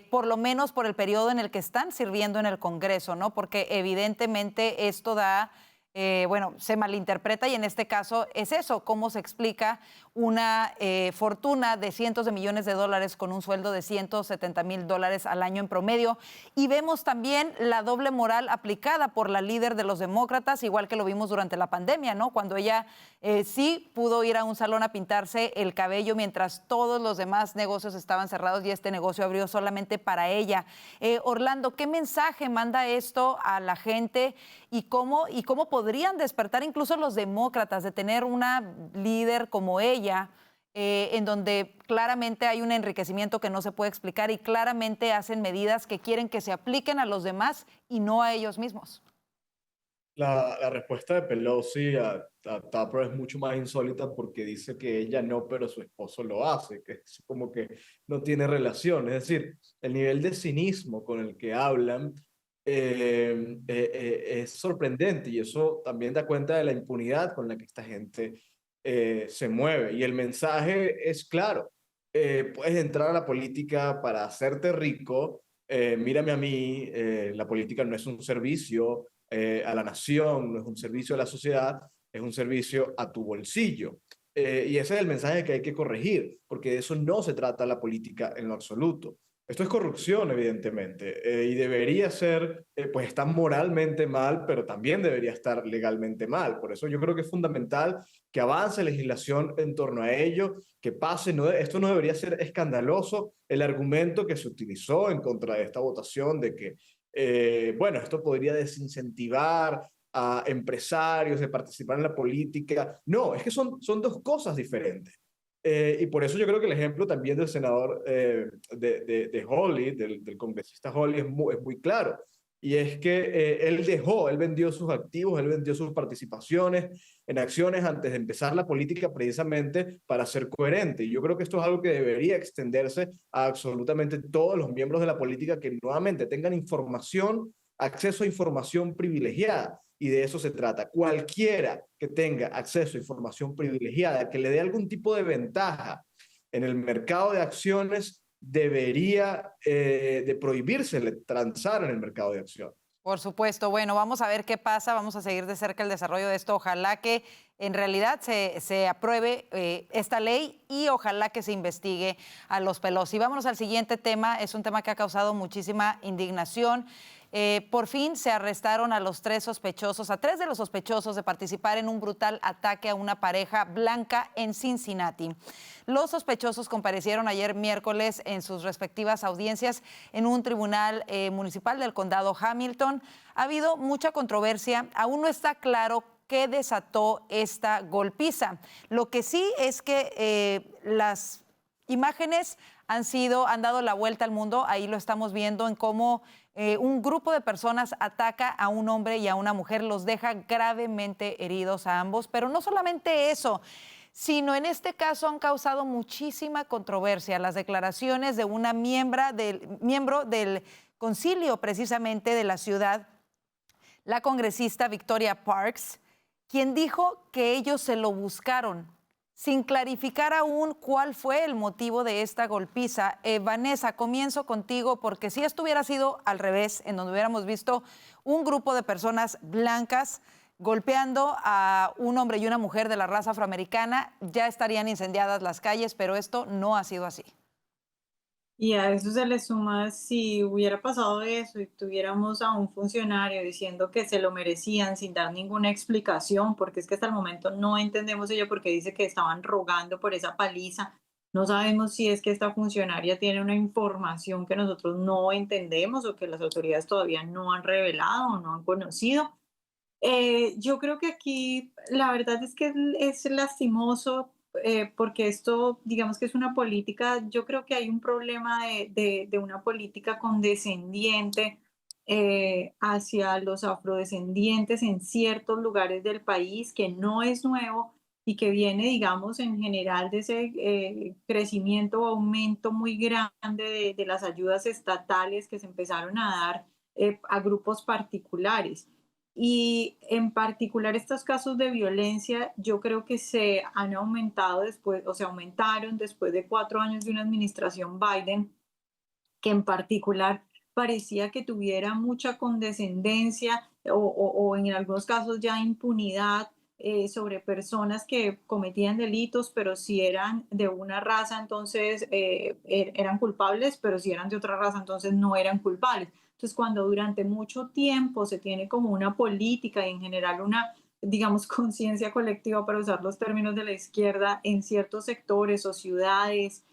por lo menos por el periodo en el que están sirviendo en el Congreso, ¿no? Porque evidentemente esto da se malinterpreta y en este caso es eso, cómo se explica una fortuna de cientos de millones de dólares con un sueldo de $170,000 al año en promedio. Y vemos también la doble moral aplicada por la líder de los demócratas, igual que lo vimos durante la pandemia, ¿no? Cuando ella sí pudo ir a un salón a pintarse el cabello mientras todos los demás negocios estaban cerrados y este negocio abrió solamente para ella. Orlando, ¿qué mensaje manda esto a la gente y cómo podrían despertar incluso los demócratas de tener una líder como ella, en donde claramente hay un enriquecimiento que no se puede explicar y claramente hacen medidas que quieren que se apliquen a los demás y no a ellos mismos? La respuesta de Pelosi a Tupper es mucho más insólita porque dice que ella no, pero su esposo lo hace, que es como que no tiene relación. Es decir, el nivel de cinismo con el que hablan es sorprendente y eso también da cuenta de la impunidad con la que esta gente se mueve. Y el mensaje es claro, puedes entrar a la política para hacerte rico, mírame a mí, la política no es un servicio a la nación, no es un servicio a la sociedad, es un servicio a tu bolsillo. Y ese es el mensaje que hay que corregir, porque de eso no se trata la política en lo absoluto. Esto es corrupción, evidentemente, y debería ser, pues está moralmente mal, pero también debería estar legalmente mal. Por eso yo creo que es fundamental que avance legislación en torno a ello, que pase, esto no debería ser escandaloso. El argumento que se utilizó en contra de esta votación de que esto podría desincentivar a empresarios de participar en la política. No, es que son dos cosas diferentes. Y por eso yo creo que el ejemplo también del senador de Hawley, del congresista Hawley, es muy claro. Y es que él vendió sus activos, él vendió sus participaciones en acciones antes de empezar la política precisamente para ser coherente. Y yo creo que esto es algo que debería extenderse a absolutamente todos los miembros de la política que nuevamente tengan acceso a información privilegiada. Y de eso se trata. Cualquiera que tenga acceso a información privilegiada, que le dé algún tipo de ventaja en el mercado de acciones, debería de prohibírsele transar en el mercado de acciones. Por supuesto. Bueno, vamos a ver qué pasa. Vamos a seguir de cerca el desarrollo de esto. Ojalá que en realidad se apruebe esta ley y ojalá que se investigue a los Pelosi. Vámonos al siguiente tema. Es un tema que ha causado muchísima indignación. Por fin se arrestaron a tres de los sospechosos de participar en un brutal ataque a una pareja blanca en Cincinnati. Los sospechosos comparecieron ayer miércoles en sus respectivas audiencias en un tribunal municipal del condado Hamilton. Ha habido mucha controversia. Aún no está claro qué desató esta golpiza. Lo que sí es que las imágenes han dado la vuelta al mundo. Ahí lo estamos viendo en cómo un grupo de personas ataca a un hombre y a una mujer, los deja gravemente heridos a ambos. Pero no solamente eso, sino en este caso han causado muchísima controversia las declaraciones de una miembro del concilio precisamente de la ciudad, la congresista Victoria Parks, quien dijo que ellos se lo buscaron, sin clarificar aún cuál fue el motivo de esta golpiza. Vanessa, comienzo contigo, porque si esto hubiera sido al revés, en donde hubiéramos visto un grupo de personas blancas golpeando a un hombre y una mujer de la raza afroamericana, ya estarían incendiadas las calles, pero esto no ha sido así. Y a eso se le suma, si hubiera pasado eso y tuviéramos a un funcionario diciendo que se lo merecían sin dar ninguna explicación, porque es que hasta el momento no entendemos ella porque dice que estaban rogando por esa paliza. No sabemos si es que esta funcionaria tiene una información que nosotros no entendemos o que las autoridades todavía no han revelado o no han conocido. Yo creo que aquí la verdad es que es lastimoso porque esto, digamos que es una política, yo creo que hay un problema de una política condescendiente hacia los afrodescendientes en ciertos lugares del país, que no es nuevo y que viene, digamos, en general de ese crecimiento o aumento muy grande de las ayudas estatales que se empezaron a dar a grupos particulares. Y en particular estos casos de violencia, yo creo que se han aumentado aumentaron después de 4 años de una administración Biden, que en particular parecía que tuviera mucha condescendencia o en algunos casos ya impunidad sobre personas que cometían delitos, pero si eran de una raza, entonces eran culpables, pero si eran de otra raza, entonces no eran culpables. Entonces, cuando durante mucho tiempo se tiene como una política y en general una, digamos, conciencia colectiva, para usar los términos de la izquierda, en ciertos sectores o ciudades,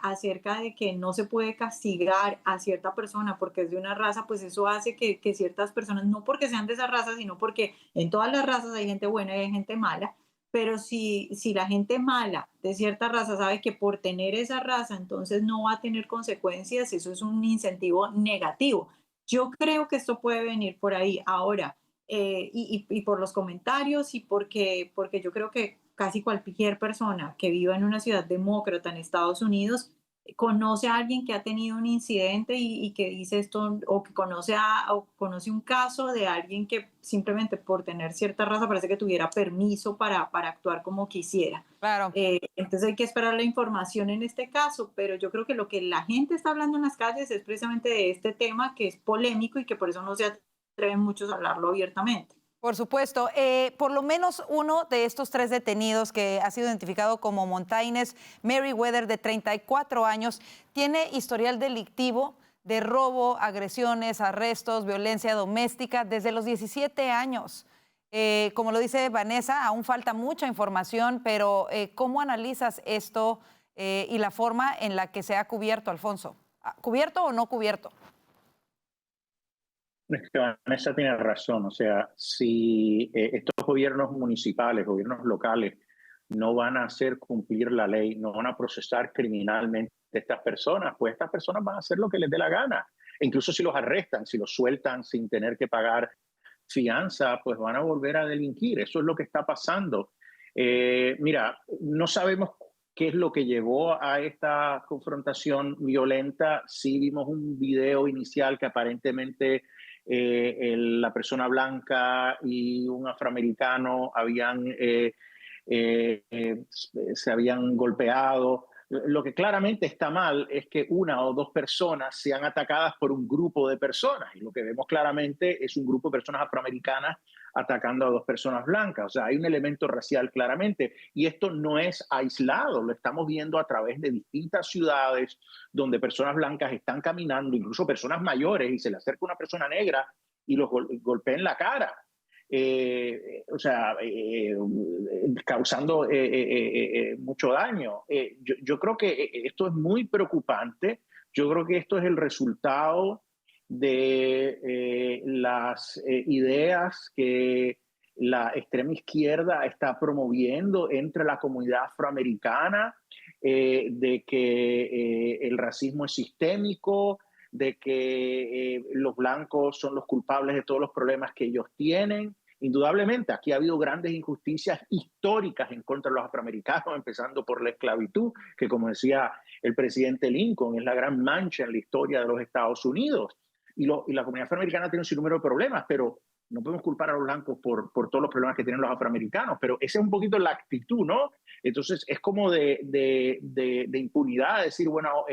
acerca de que no se puede castigar a cierta persona porque es de una raza, pues eso hace que ciertas personas, no porque sean de esa raza, sino porque en todas las razas hay gente buena y hay gente mala, pero si la gente mala de cierta raza sabe que por tener esa raza entonces no va a tener consecuencias, eso es un incentivo negativo. Yo creo que esto puede venir por ahí ahora, y por los comentarios y porque yo creo que casi cualquier persona que viva en una ciudad demócrata en Estados Unidos conoce a alguien que ha tenido un incidente y que dice esto, o que o conoce un caso de alguien que simplemente por tener cierta raza parece que tuviera permiso para actuar como quisiera. Claro. Entonces hay que esperar la información en este caso, pero yo creo que lo que la gente está hablando en las calles es precisamente de este tema que es polémico y que por eso no se atreven muchos a hablarlo abiertamente. Por supuesto. Por lo menos uno de estos 3 detenidos que ha sido identificado como Montaines Merriweather, de 34 años, tiene historial delictivo de robo, agresiones, arrestos, violencia doméstica desde los 17 años. Como lo dice Vanessa, aún falta mucha información, pero ¿cómo analizas esto y la forma en la que se ha cubierto, Alfonso? ¿Cubierto o no cubierto? Es que Vanessa tiene razón, o sea, si estos gobiernos municipales, gobiernos locales, no van a hacer cumplir la ley, no van a procesar criminalmente a estas personas, pues estas personas van a hacer lo que les dé la gana. E incluso si los arrestan, si los sueltan sin tener que pagar fianza, pues van a volver a delinquir. Eso es lo que está pasando. Mira, no sabemos qué es lo que llevó a esta confrontación violenta. Sí vimos un video inicial que aparentemente la persona blanca y un afroamericano se habían golpeado. Lo que claramente está mal es que una o dos personas sean atacadas por un grupo de personas, y lo que vemos claramente es un grupo de personas afroamericanas atacando a dos personas blancas. O sea, hay un elemento racial claramente, y esto no es aislado, lo estamos viendo a través de distintas ciudades donde personas blancas están caminando, incluso personas mayores, y se le acerca una persona negra y los golpea en la cara. Causando mucho daño. Yo creo que esto es muy preocupante. Yo creo que esto es el resultado de las ideas que la extrema izquierda está promoviendo entre la comunidad afroamericana, de que el racismo es sistémico, de que los blancos son los culpables de todos los problemas que ellos tienen. Indudablemente, aquí ha habido grandes injusticias históricas en contra de los afroamericanos, empezando por la esclavitud, que, como decía el presidente Lincoln, es la gran mancha en la historia de los Estados Unidos. Y la comunidad afroamericana tiene un sinnúmero de problemas, pero no podemos culpar a los blancos por todos los problemas que tienen los afroamericanos, pero esa es un poquito la actitud, ¿no? Entonces es como de impunidad, decir, bueno,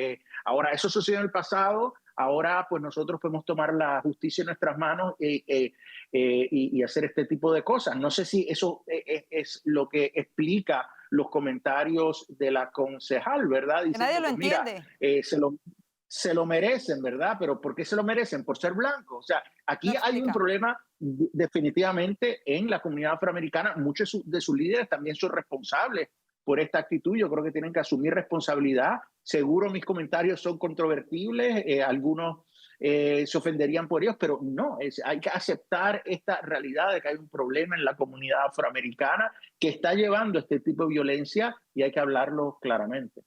ahora eso sucedió en el pasado, ahora pues nosotros podemos tomar la justicia en nuestras manos y hacer este tipo de cosas. No sé si eso es lo que explica los comentarios de la concejal, ¿verdad? Diciendo, nadie lo entiende. Mira, se lo merecen, ¿verdad? Pero ¿por qué se lo merecen? Por ser blancos. O sea, aquí hay un problema definitivamente en la comunidad afroamericana. Muchos de sus líderes también son responsables por esta actitud. Yo creo que tienen que asumir responsabilidad. Seguro mis comentarios son controvertibles, algunos se ofenderían por ellos, pero no, hay que aceptar esta realidad de que hay un problema en la comunidad afroamericana que está llevando a este tipo de violencia, y hay que hablarlo claramente.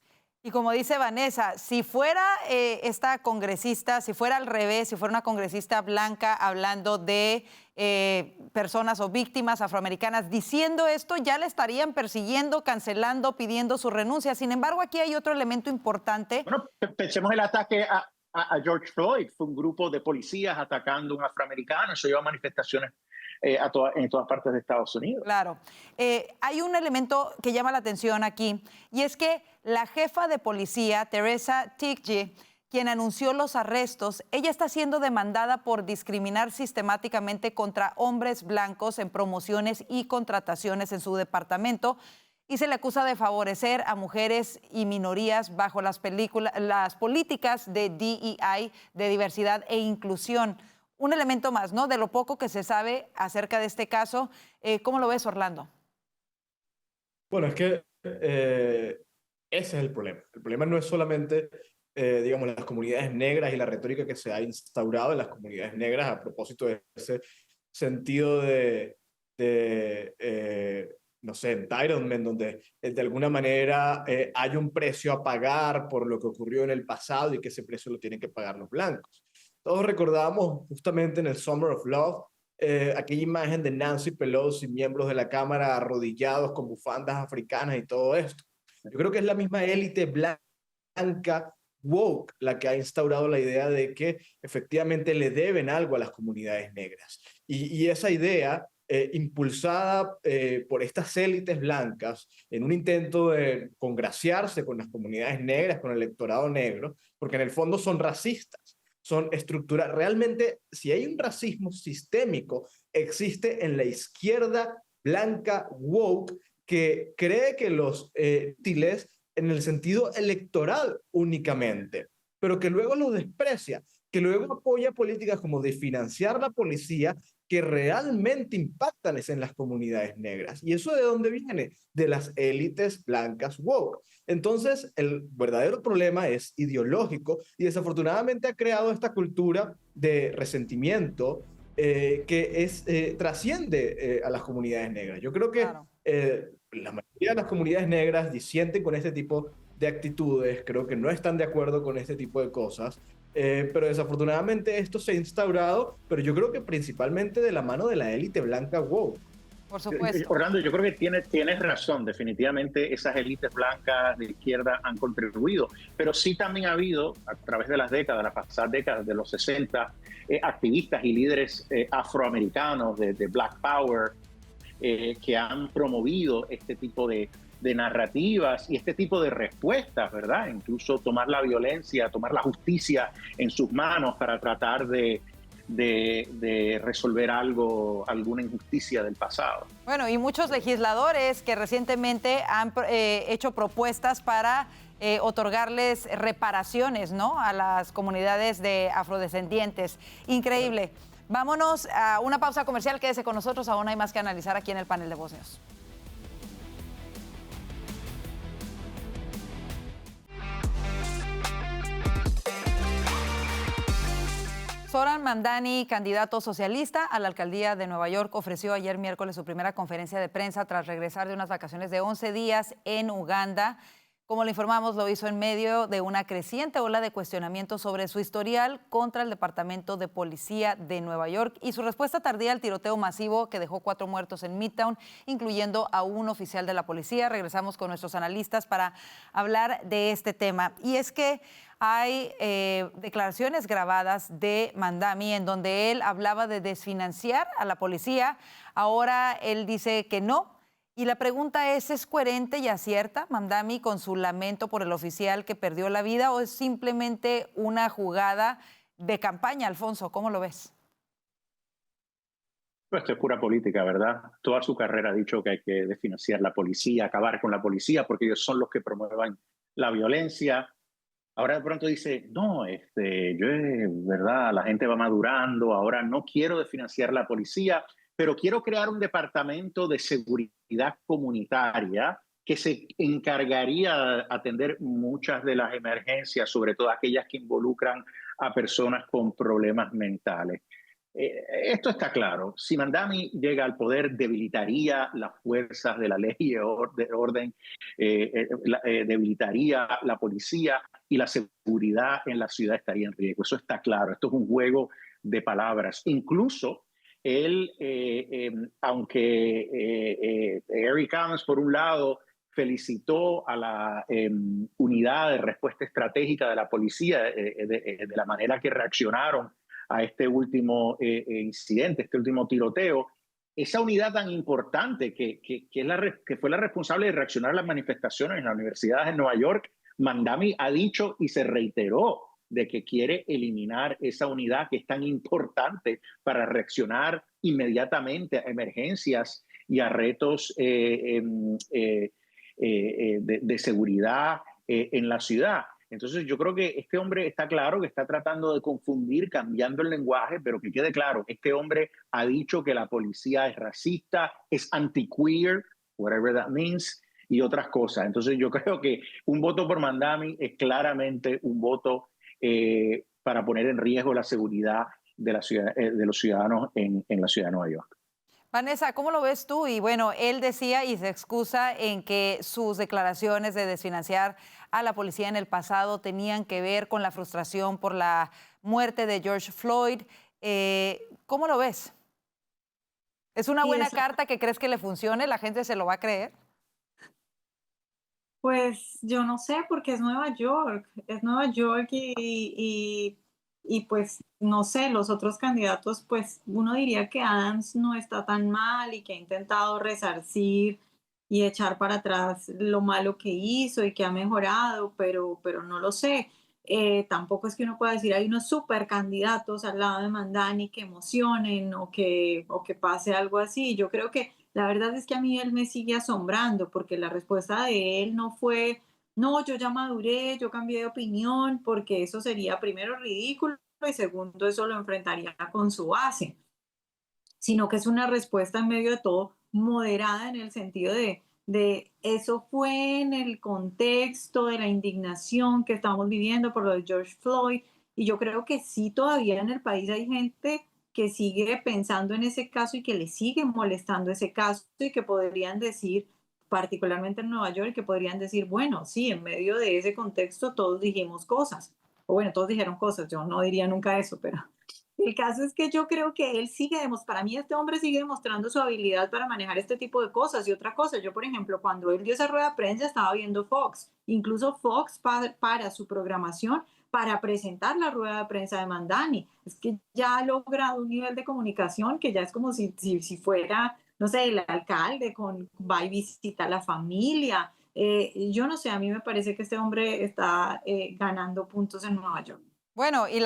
Y como dice Vanessa, si fuera esta congresista, si fuera al revés, si fuera una congresista blanca hablando de personas o víctimas afroamericanas diciendo esto, ya le estarían persiguiendo, cancelando, pidiendo su renuncia. Sin embargo, aquí hay otro elemento importante. Bueno, pensemos el ataque a George Floyd. Fue un grupo de policías atacando a un afroamericano. Eso lleva a manifestaciones en todas partes de Estados Unidos. Claro. Hay un elemento que llama la atención aquí, y es que la jefa de policía, Teresa Tighe, quien anunció los arrestos, ella está siendo demandada por discriminar sistemáticamente contra hombres blancos en promociones y contrataciones en su departamento y se le acusa de favorecer a mujeres y minorías bajo las políticas de DEI, de diversidad e inclusión. Un elemento más, ¿no?, de lo poco que se sabe acerca de este caso. ¿Cómo lo ves, Orlando? Bueno, es que ese es el problema. El problema no es solamente, digamos, las comunidades negras y la retórica que se ha instaurado en las comunidades negras a propósito de ese sentido no sé, entitlement, donde de alguna manera hay un precio a pagar por lo que ocurrió en el pasado y que ese precio lo tienen que pagar los blancos. Todos recordamos justamente en el Summer of Love aquella imagen de Nancy Pelosi, miembros de la Cámara arrodillados con bufandas africanas y todo esto. Yo creo que es la misma élite blanca woke la que ha instaurado la idea de que efectivamente le deben algo a las comunidades negras. Y esa idea, impulsada por estas élites blancas en un intento de congraciarse con las comunidades negras, con el electorado negro, porque en el fondo son racistas, son estructurales. Realmente, si hay un racismo sistémico, existe en la izquierda blanca woke que cree que los útiles en el sentido electoral únicamente, pero que luego los desprecia, que luego apoya políticas como de financiar la policía que realmente impactan en las comunidades negras. ¿Y eso de dónde viene? De las élites blancas woke. Entonces, el verdadero problema es ideológico y desafortunadamente ha creado esta cultura de resentimiento que trasciende a las comunidades negras. Yo creo que Claro. La mayoría de las comunidades negras disienten con este tipo de actitudes, creo que no están de acuerdo con este tipo de cosas, pero desafortunadamente esto se ha instaurado, pero yo creo que principalmente de la mano de la élite blanca woke. Por supuesto. Orlando, yo creo que tienes razón. Definitivamente esas élites blancas de izquierda han contribuido, pero sí también ha habido, a través de las décadas, las pasadas décadas de los 60, activistas y líderes afroamericanos de Black Power que han promovido este tipo de narrativas y este tipo de respuestas, ¿verdad? Incluso tomar la violencia, tomar la justicia en sus manos para tratar de resolver alguna injusticia del pasado. Bueno, y muchos legisladores que recientemente han hecho propuestas para otorgarles reparaciones, ¿no?, a las comunidades de afrodescendientes. Increíble. Vámonos a una pausa comercial. Quédese con nosotros, aún hay más que analizar aquí en el panel de Voz News. Zoran Mamdani, candidato socialista a la alcaldía de Nueva York, ofreció ayer miércoles su primera conferencia de prensa tras regresar de unas vacaciones de 11 días en Uganda. Como le informamos, lo hizo en medio de una creciente ola de cuestionamientos sobre su historial contra el Departamento de Policía de Nueva York y su respuesta tardía al tiroteo masivo que dejó 4 muertos en Midtown, incluyendo a un oficial de la policía. Regresamos con nuestros analistas para hablar de este tema. Y es que hay declaraciones grabadas de Mamdani en donde él hablaba de desfinanciar a la policía. Ahora él dice que no. Y la pregunta ¿es coherente y acierta Mamdani con su lamento por el oficial que perdió la vida o es simplemente una jugada de campaña, Alfonso? ¿Cómo lo ves? Pues esto es pura política, ¿verdad? Toda su carrera ha dicho que hay que desfinanciar la policía, acabar con la policía, porque ellos son los que promueven la violencia. Ahora de pronto dice, no, ¿verdad? La gente va madurando, ahora no quiero desfinanciar la policía, pero quiero crear un departamento de seguridad comunitaria que se encargaría de atender muchas de las emergencias, sobre todo aquellas que involucran a personas con problemas mentales. Esto está claro. Si Mamdani llega al poder, debilitaría las fuerzas de la ley de orden, debilitaría la policía y la seguridad en la ciudad estaría en riesgo. Eso está claro. Esto es un juego de palabras. Incluso él, aunque Eric Adams, por un lado, felicitó a la unidad de respuesta estratégica de la policía de la manera que reaccionaron a este último incidente, este último tiroteo, esa unidad tan importante que fue la responsable de reaccionar a las manifestaciones en las universidades de Nueva York, Mamdani ha dicho y se reiteró de que quiere eliminar esa unidad que es tan importante para reaccionar inmediatamente a emergencias y a retos de seguridad en la ciudad. Entonces yo creo que este hombre está claro que está tratando de confundir, cambiando el lenguaje, pero que quede claro, este hombre ha dicho que la policía es racista, es anti-queer, whatever that means, y otras cosas. Entonces yo creo que un voto por Mamdani es claramente un voto para poner en riesgo la seguridad de los ciudadanos en la ciudad de Nueva York. Vanessa, ¿cómo lo ves tú? Y bueno, él decía y se excusa en que sus declaraciones de desfinanciar a la policía en el pasado tenían que ver con la frustración por la muerte de George Floyd. ¿Cómo lo ves? ¿Es una buena carta que crees que le funcione? ¿La gente se lo va a creer? Pues yo no sé, porque es Nueva York y pues no sé, los otros candidatos, pues uno diría que Adams no está tan mal y que ha intentado resarcir y echar para atrás lo malo que hizo y que ha mejorado, pero no lo sé. Tampoco es que uno pueda decir hay unos super candidatos al lado de Mamdani que emocionen o que pase algo así. Yo creo que la verdad es que a mí él me sigue asombrando porque la respuesta de él no fue, no, yo ya maduré, yo cambié de opinión, porque eso sería primero ridículo y segundo eso lo enfrentaría con su base, sino que es una respuesta en medio de todo moderada en el sentido de eso fue en el contexto de la indignación que estamos viviendo por lo de George Floyd, y yo creo que sí, todavía en el país hay gente que sigue pensando en ese caso y que le sigue molestando ese caso y que podrían decir, particularmente en Nueva York, que podrían decir, bueno, sí, en medio de ese contexto todos dijimos cosas, o bueno, todos dijeron cosas, yo no diría nunca eso, pero el caso es que yo creo que él sigue, para mí este hombre sigue demostrando su habilidad para manejar este tipo de cosas. Y otra cosa, yo por ejemplo, cuando él dio esa rueda de prensa estaba viendo Fox, incluso Fox para su programación, para presentar la rueda de prensa de Mamdani. Es que ya ha logrado un nivel de comunicación que ya es como si fuera, no sé, el alcalde va y visita a la familia. Yo no sé, a mí me parece que este hombre está ganando puntos en Nueva York. Bueno, y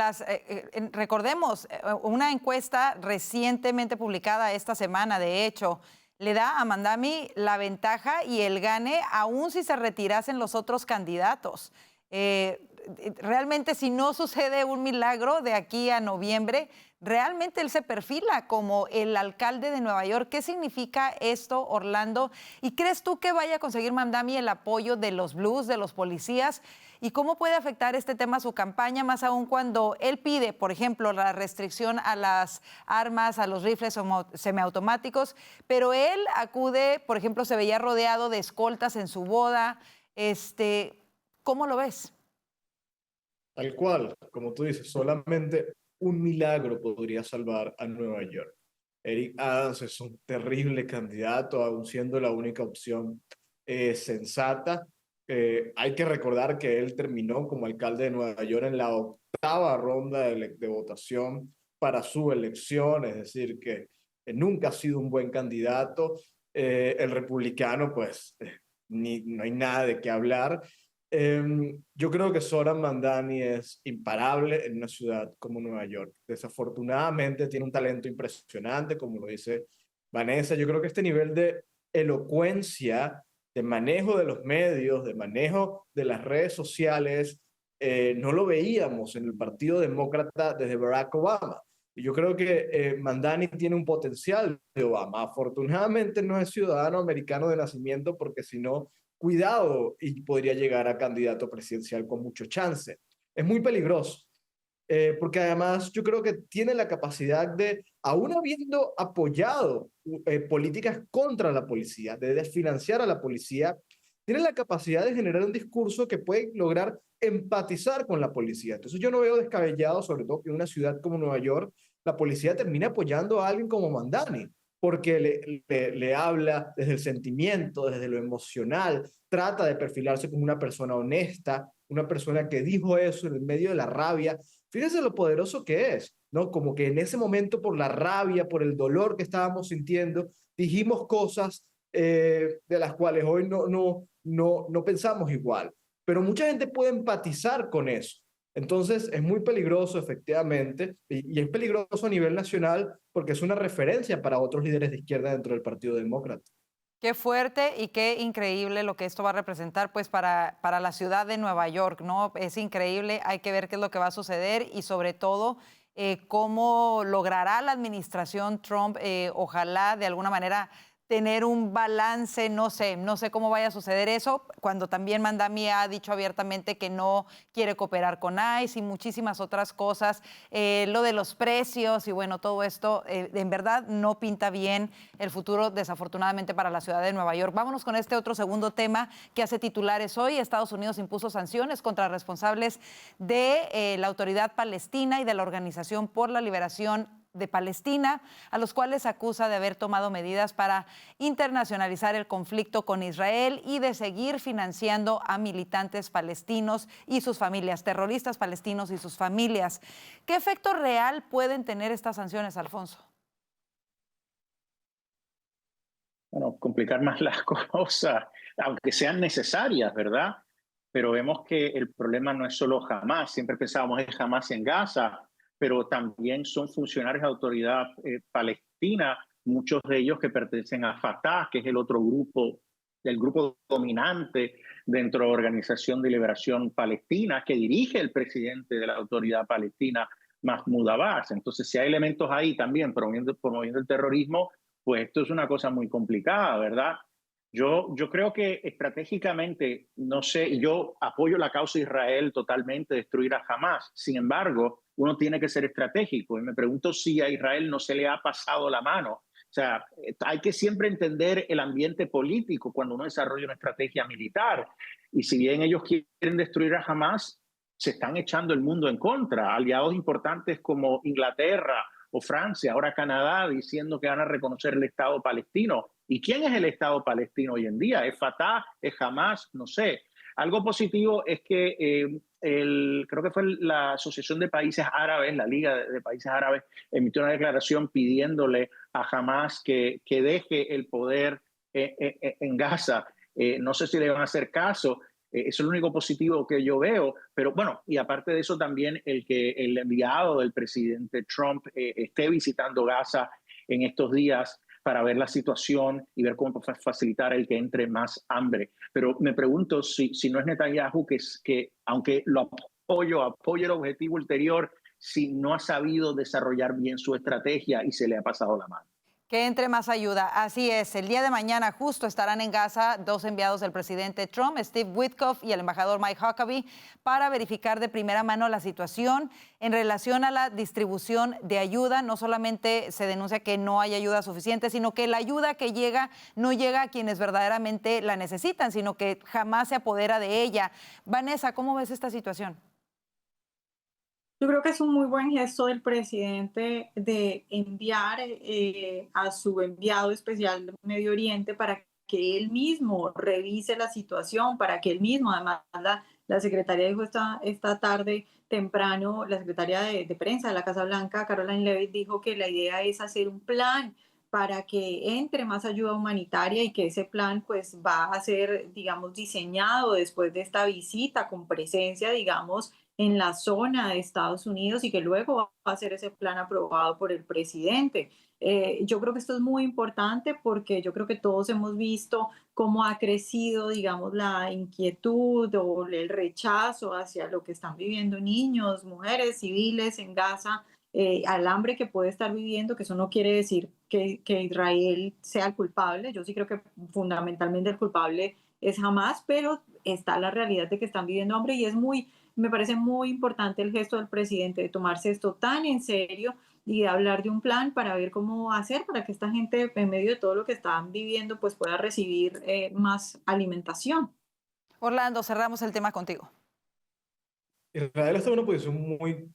recordemos, una encuesta recientemente publicada esta semana, de hecho, le da a Mamdani la ventaja y el gane, aún si se retirasen los otros candidatos. Realmente, si no sucede un milagro de aquí a noviembre, realmente él se perfila como el alcalde de Nueva York. ¿Qué significa esto, Orlando? ¿Y crees tú que vaya a conseguir Mamdani el apoyo de los blues, de los policías? ¿Y cómo puede afectar este tema a su campaña, más aún cuando él pide, por ejemplo, la restricción a las armas, a los rifles semiautomáticos, pero él acude, por ejemplo, se veía rodeado de escoltas en su boda? ¿Cómo lo ves? Tal cual, como tú dices, solamente un milagro podría salvar a Nueva York. Eric Adams es un terrible candidato, aún siendo la única opción sensata. Hay que recordar que él terminó como alcalde de Nueva York en la 8ª ronda de votación para su elección, es decir, que nunca ha sido un buen candidato. El republicano, pues, no hay nada de qué hablar. Yo creo que Zohran Mamdani es imparable en una ciudad como Nueva York. Desafortunadamente tiene un talento impresionante, como lo dice Vanessa. Yo creo que este nivel de elocuencia, de manejo de los medios, de manejo de las redes sociales, no lo veíamos en el Partido Demócrata desde Barack Obama. Y yo creo que Mamdani tiene un potencial de Obama. Afortunadamente no es ciudadano americano de nacimiento, porque si no, cuidado, y podría llegar a candidato presidencial con mucho chance. Es muy peligroso, porque además yo creo que tiene la capacidad de, aún habiendo apoyado políticas contra la policía, de desfinanciar a la policía, tiene la capacidad de generar un discurso que puede lograr empatizar con la policía. Entonces yo no veo descabellado, sobre todo que en una ciudad como Nueva York, la policía termine apoyando a alguien como Mamdani, porque le habla desde el sentimiento, desde lo emocional, trata de perfilarse como una persona honesta, una persona que dijo eso en el medio de la rabia. Fíjense lo poderoso que es, ¿no? Como que en ese momento, por la rabia, por el dolor que estábamos sintiendo, dijimos cosas de las cuales hoy no pensamos igual. Pero mucha gente puede empatizar con eso. Entonces, es muy peligroso, efectivamente, y es peligroso a nivel nacional porque es una referencia para otros líderes de izquierda dentro del Partido Demócrata. Qué fuerte y qué increíble lo que esto va a representar pues para la ciudad de Nueva York, ¿no? Es increíble, hay que ver qué es lo que va a suceder y sobre todo cómo logrará la administración Trump, ojalá de alguna manera tener un balance, no sé cómo vaya a suceder eso, cuando también Mandami ha dicho abiertamente que no quiere cooperar con ICE y muchísimas otras cosas, lo de los precios y bueno, todo esto en verdad no pinta bien el futuro desafortunadamente para la ciudad de Nueva York. Vámonos con este otro segundo tema que hace titulares hoy. Estados Unidos impuso sanciones contra responsables de la Autoridad Palestina y de la Organización por la Liberación de Palestina, a los cuales acusa de haber tomado medidas para internacionalizar el conflicto con Israel y de seguir financiando a militantes palestinos y sus familias, terroristas palestinos y sus familias. ¿Qué efecto real pueden tener estas sanciones, Alfonso? Bueno, complicar más las cosas, aunque sean necesarias, ¿verdad? Pero vemos que el problema no es solo Hamás, siempre pensábamos es Hamás en Gaza, pero también son funcionarios de autoridad palestina, muchos de ellos que pertenecen a Fatah, que es el otro grupo, el grupo dominante dentro de la Organización de Liberación Palestina, que dirige el presidente de la autoridad palestina, Mahmoud Abbas. Entonces, si hay elementos ahí también promoviendo el terrorismo, pues esto es una cosa muy complicada, ¿verdad? Yo creo que estratégicamente, no sé, yo apoyo la causa de Israel totalmente, destruir a Hamás. Sin embargo, uno tiene que ser estratégico y me pregunto si a Israel no se le ha pasado la mano. O sea, hay que siempre entender el ambiente político cuando uno desarrolla una estrategia militar. Y si bien ellos quieren destruir a Hamás, se están echando el mundo en contra. Aliados importantes como Inglaterra o Francia, ahora Canadá, diciendo que van a reconocer el Estado palestino. ¿Y quién es el Estado palestino hoy en día? ¿Es Fatah? ¿Es Hamás? No sé. Algo positivo es que creo que fue la Asociación de Países Árabes, la Liga de Países Árabes, emitió una declaración pidiéndole a Hamás que deje el poder en Gaza. No sé si le van a hacer caso. Eso es lo único positivo que yo veo, pero bueno, y aparte de eso también el que el enviado del presidente Trump esté visitando Gaza en estos días para ver la situación y ver cómo facilitar el que entre más hambre. Pero me pregunto si no es Netanyahu que aunque lo apoyo el objetivo ulterior, si no ha sabido desarrollar bien su estrategia y se le ha pasado la mano. Que entre más ayuda. Así es, el día de mañana justo estarán en Gaza dos enviados del presidente Trump, Steve Witkoff y el embajador Mike Huckabee, para verificar de primera mano la situación en relación a la distribución de ayuda. No solamente se denuncia que no hay ayuda suficiente, sino que la ayuda que llega no llega a quienes verdaderamente la necesitan, sino que jamás se apodera de ella. Vanessa, ¿cómo ves esta situación? Yo creo que es un muy buen gesto del presidente de enviar a su enviado especial de Medio Oriente para que él mismo revise la situación, para que él mismo, además la secretaria dijo esta tarde temprano, la secretaria de prensa de la Casa Blanca, Caroline Leavitt, dijo que la idea es hacer un plan para que entre más ayuda humanitaria y que ese plan pues va a ser, digamos, diseñado después de esta visita con presencia, digamos, en la zona de Estados Unidos y que luego va a ser ese plan aprobado por el presidente. Yo creo que esto es muy importante porque yo creo que todos hemos visto cómo ha crecido, digamos, la inquietud o el rechazo hacia lo que están viviendo niños, mujeres, civiles en Gaza, al hambre que puede estar viviendo, que eso no quiere decir que Israel sea el culpable. Yo sí creo que fundamentalmente el culpable es Hamás, pero está la realidad de que están viviendo hambre y me parece muy importante el gesto del presidente de tomarse esto tan en serio y de hablar de un plan para ver cómo hacer para que esta gente, en medio de todo lo que están viviendo, pues pueda recibir más alimentación. Orlando, cerramos el tema contigo. Israel está en una posición muy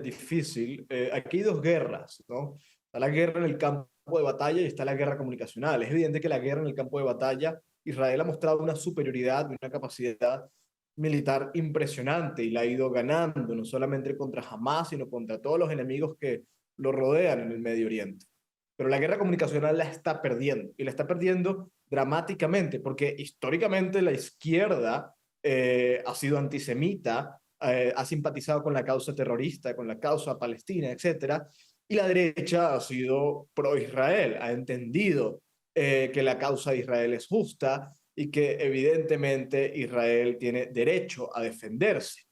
difícil. Aquí hay dos guerras, ¿no? Está la guerra en el campo de batalla y está la guerra comunicacional. Es evidente que la guerra en el campo de batalla, Israel ha mostrado una superioridad, una capacidad militar impresionante y la ha ido ganando, no solamente contra Hamás, sino contra todos los enemigos que lo rodean en el Medio Oriente. Pero la guerra comunicacional la está perdiendo, y la está perdiendo dramáticamente, porque históricamente la izquierda ha sido antisemita, ha simpatizado con la causa terrorista, con la causa palestina, etc. Y la derecha ha sido pro-Israel, ha entendido que la causa de Israel es justa y que evidentemente Israel tiene derecho a defenderse.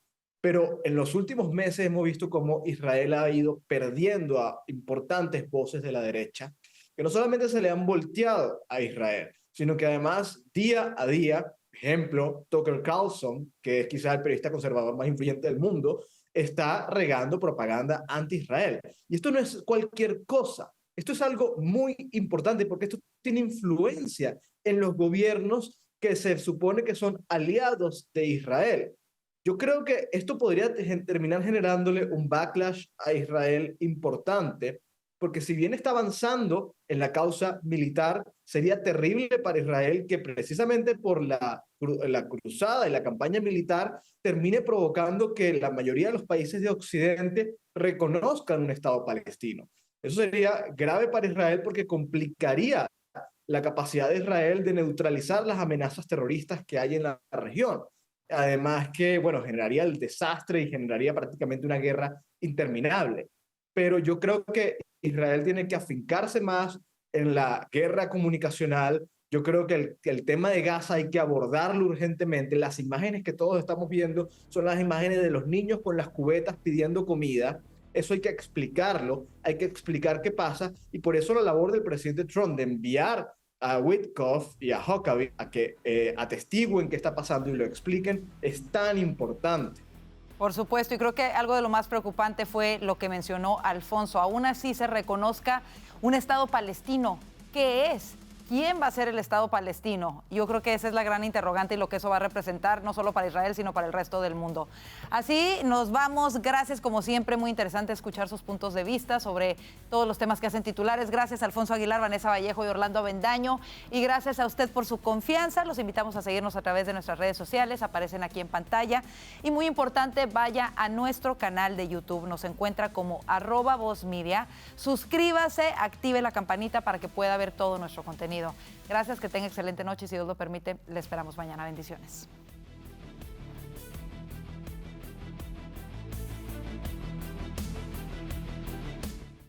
Pero en los últimos meses hemos visto cómo Israel ha ido perdiendo a importantes voces de la derecha, que no solamente se le han volteado a Israel, sino que además día a día, por ejemplo, Tucker Carlson, que es quizá el periodista conservador más influyente del mundo, está regando propaganda anti-Israel. Y esto no es cualquier cosa, esto es algo muy importante porque esto tiene influencia en los gobiernos que se supone que son aliados de Israel. Yo creo que esto podría terminar generándole un backlash a Israel importante, porque si bien está avanzando en la causa militar, sería terrible para Israel que precisamente por la cruzada y la campaña militar termine provocando que la mayoría de los países de Occidente reconozcan un Estado palestino. Eso sería grave para Israel porque complicaría la capacidad de Israel de neutralizar las amenazas terroristas que hay en la región. Además que, bueno, generaría el desastre y generaría prácticamente una guerra interminable. Pero yo creo que Israel tiene que afincarse más en la guerra comunicacional. Yo creo que el tema de Gaza hay que abordarlo urgentemente. Las imágenes que todos estamos viendo son las imágenes de los niños con las cubetas pidiendo comida. Eso hay que explicarlo, hay que explicar qué pasa, y por eso la labor del presidente Trump de enviar a Witkoff y a Huckabee a que atestiguen qué está pasando y lo expliquen es tan importante. Por supuesto, y creo que algo de lo más preocupante fue lo que mencionó Alfonso. Aún así se reconozca un Estado palestino. ¿Qué es? ¿Quién va a ser el Estado palestino? Yo creo que esa es la gran interrogante y lo que eso va a representar, no solo para Israel, sino para el resto del mundo. Así nos vamos. Gracias, como siempre, muy interesante escuchar sus puntos de vista sobre todos los temas que hacen titulares. Gracias a Alfonso Aguilar, Vanessa Vallejo y Orlando Avendaño. Y gracias a usted por su confianza. Los invitamos a seguirnos a través de nuestras redes sociales, aparecen aquí en pantalla. Y muy importante, vaya a nuestro canal de YouTube. Nos encuentra como @VozMedia. Suscríbase, active la campanita para que pueda ver todo nuestro contenido. Gracias, que tenga excelente noche y si Dios lo permite, le esperamos mañana. Bendiciones.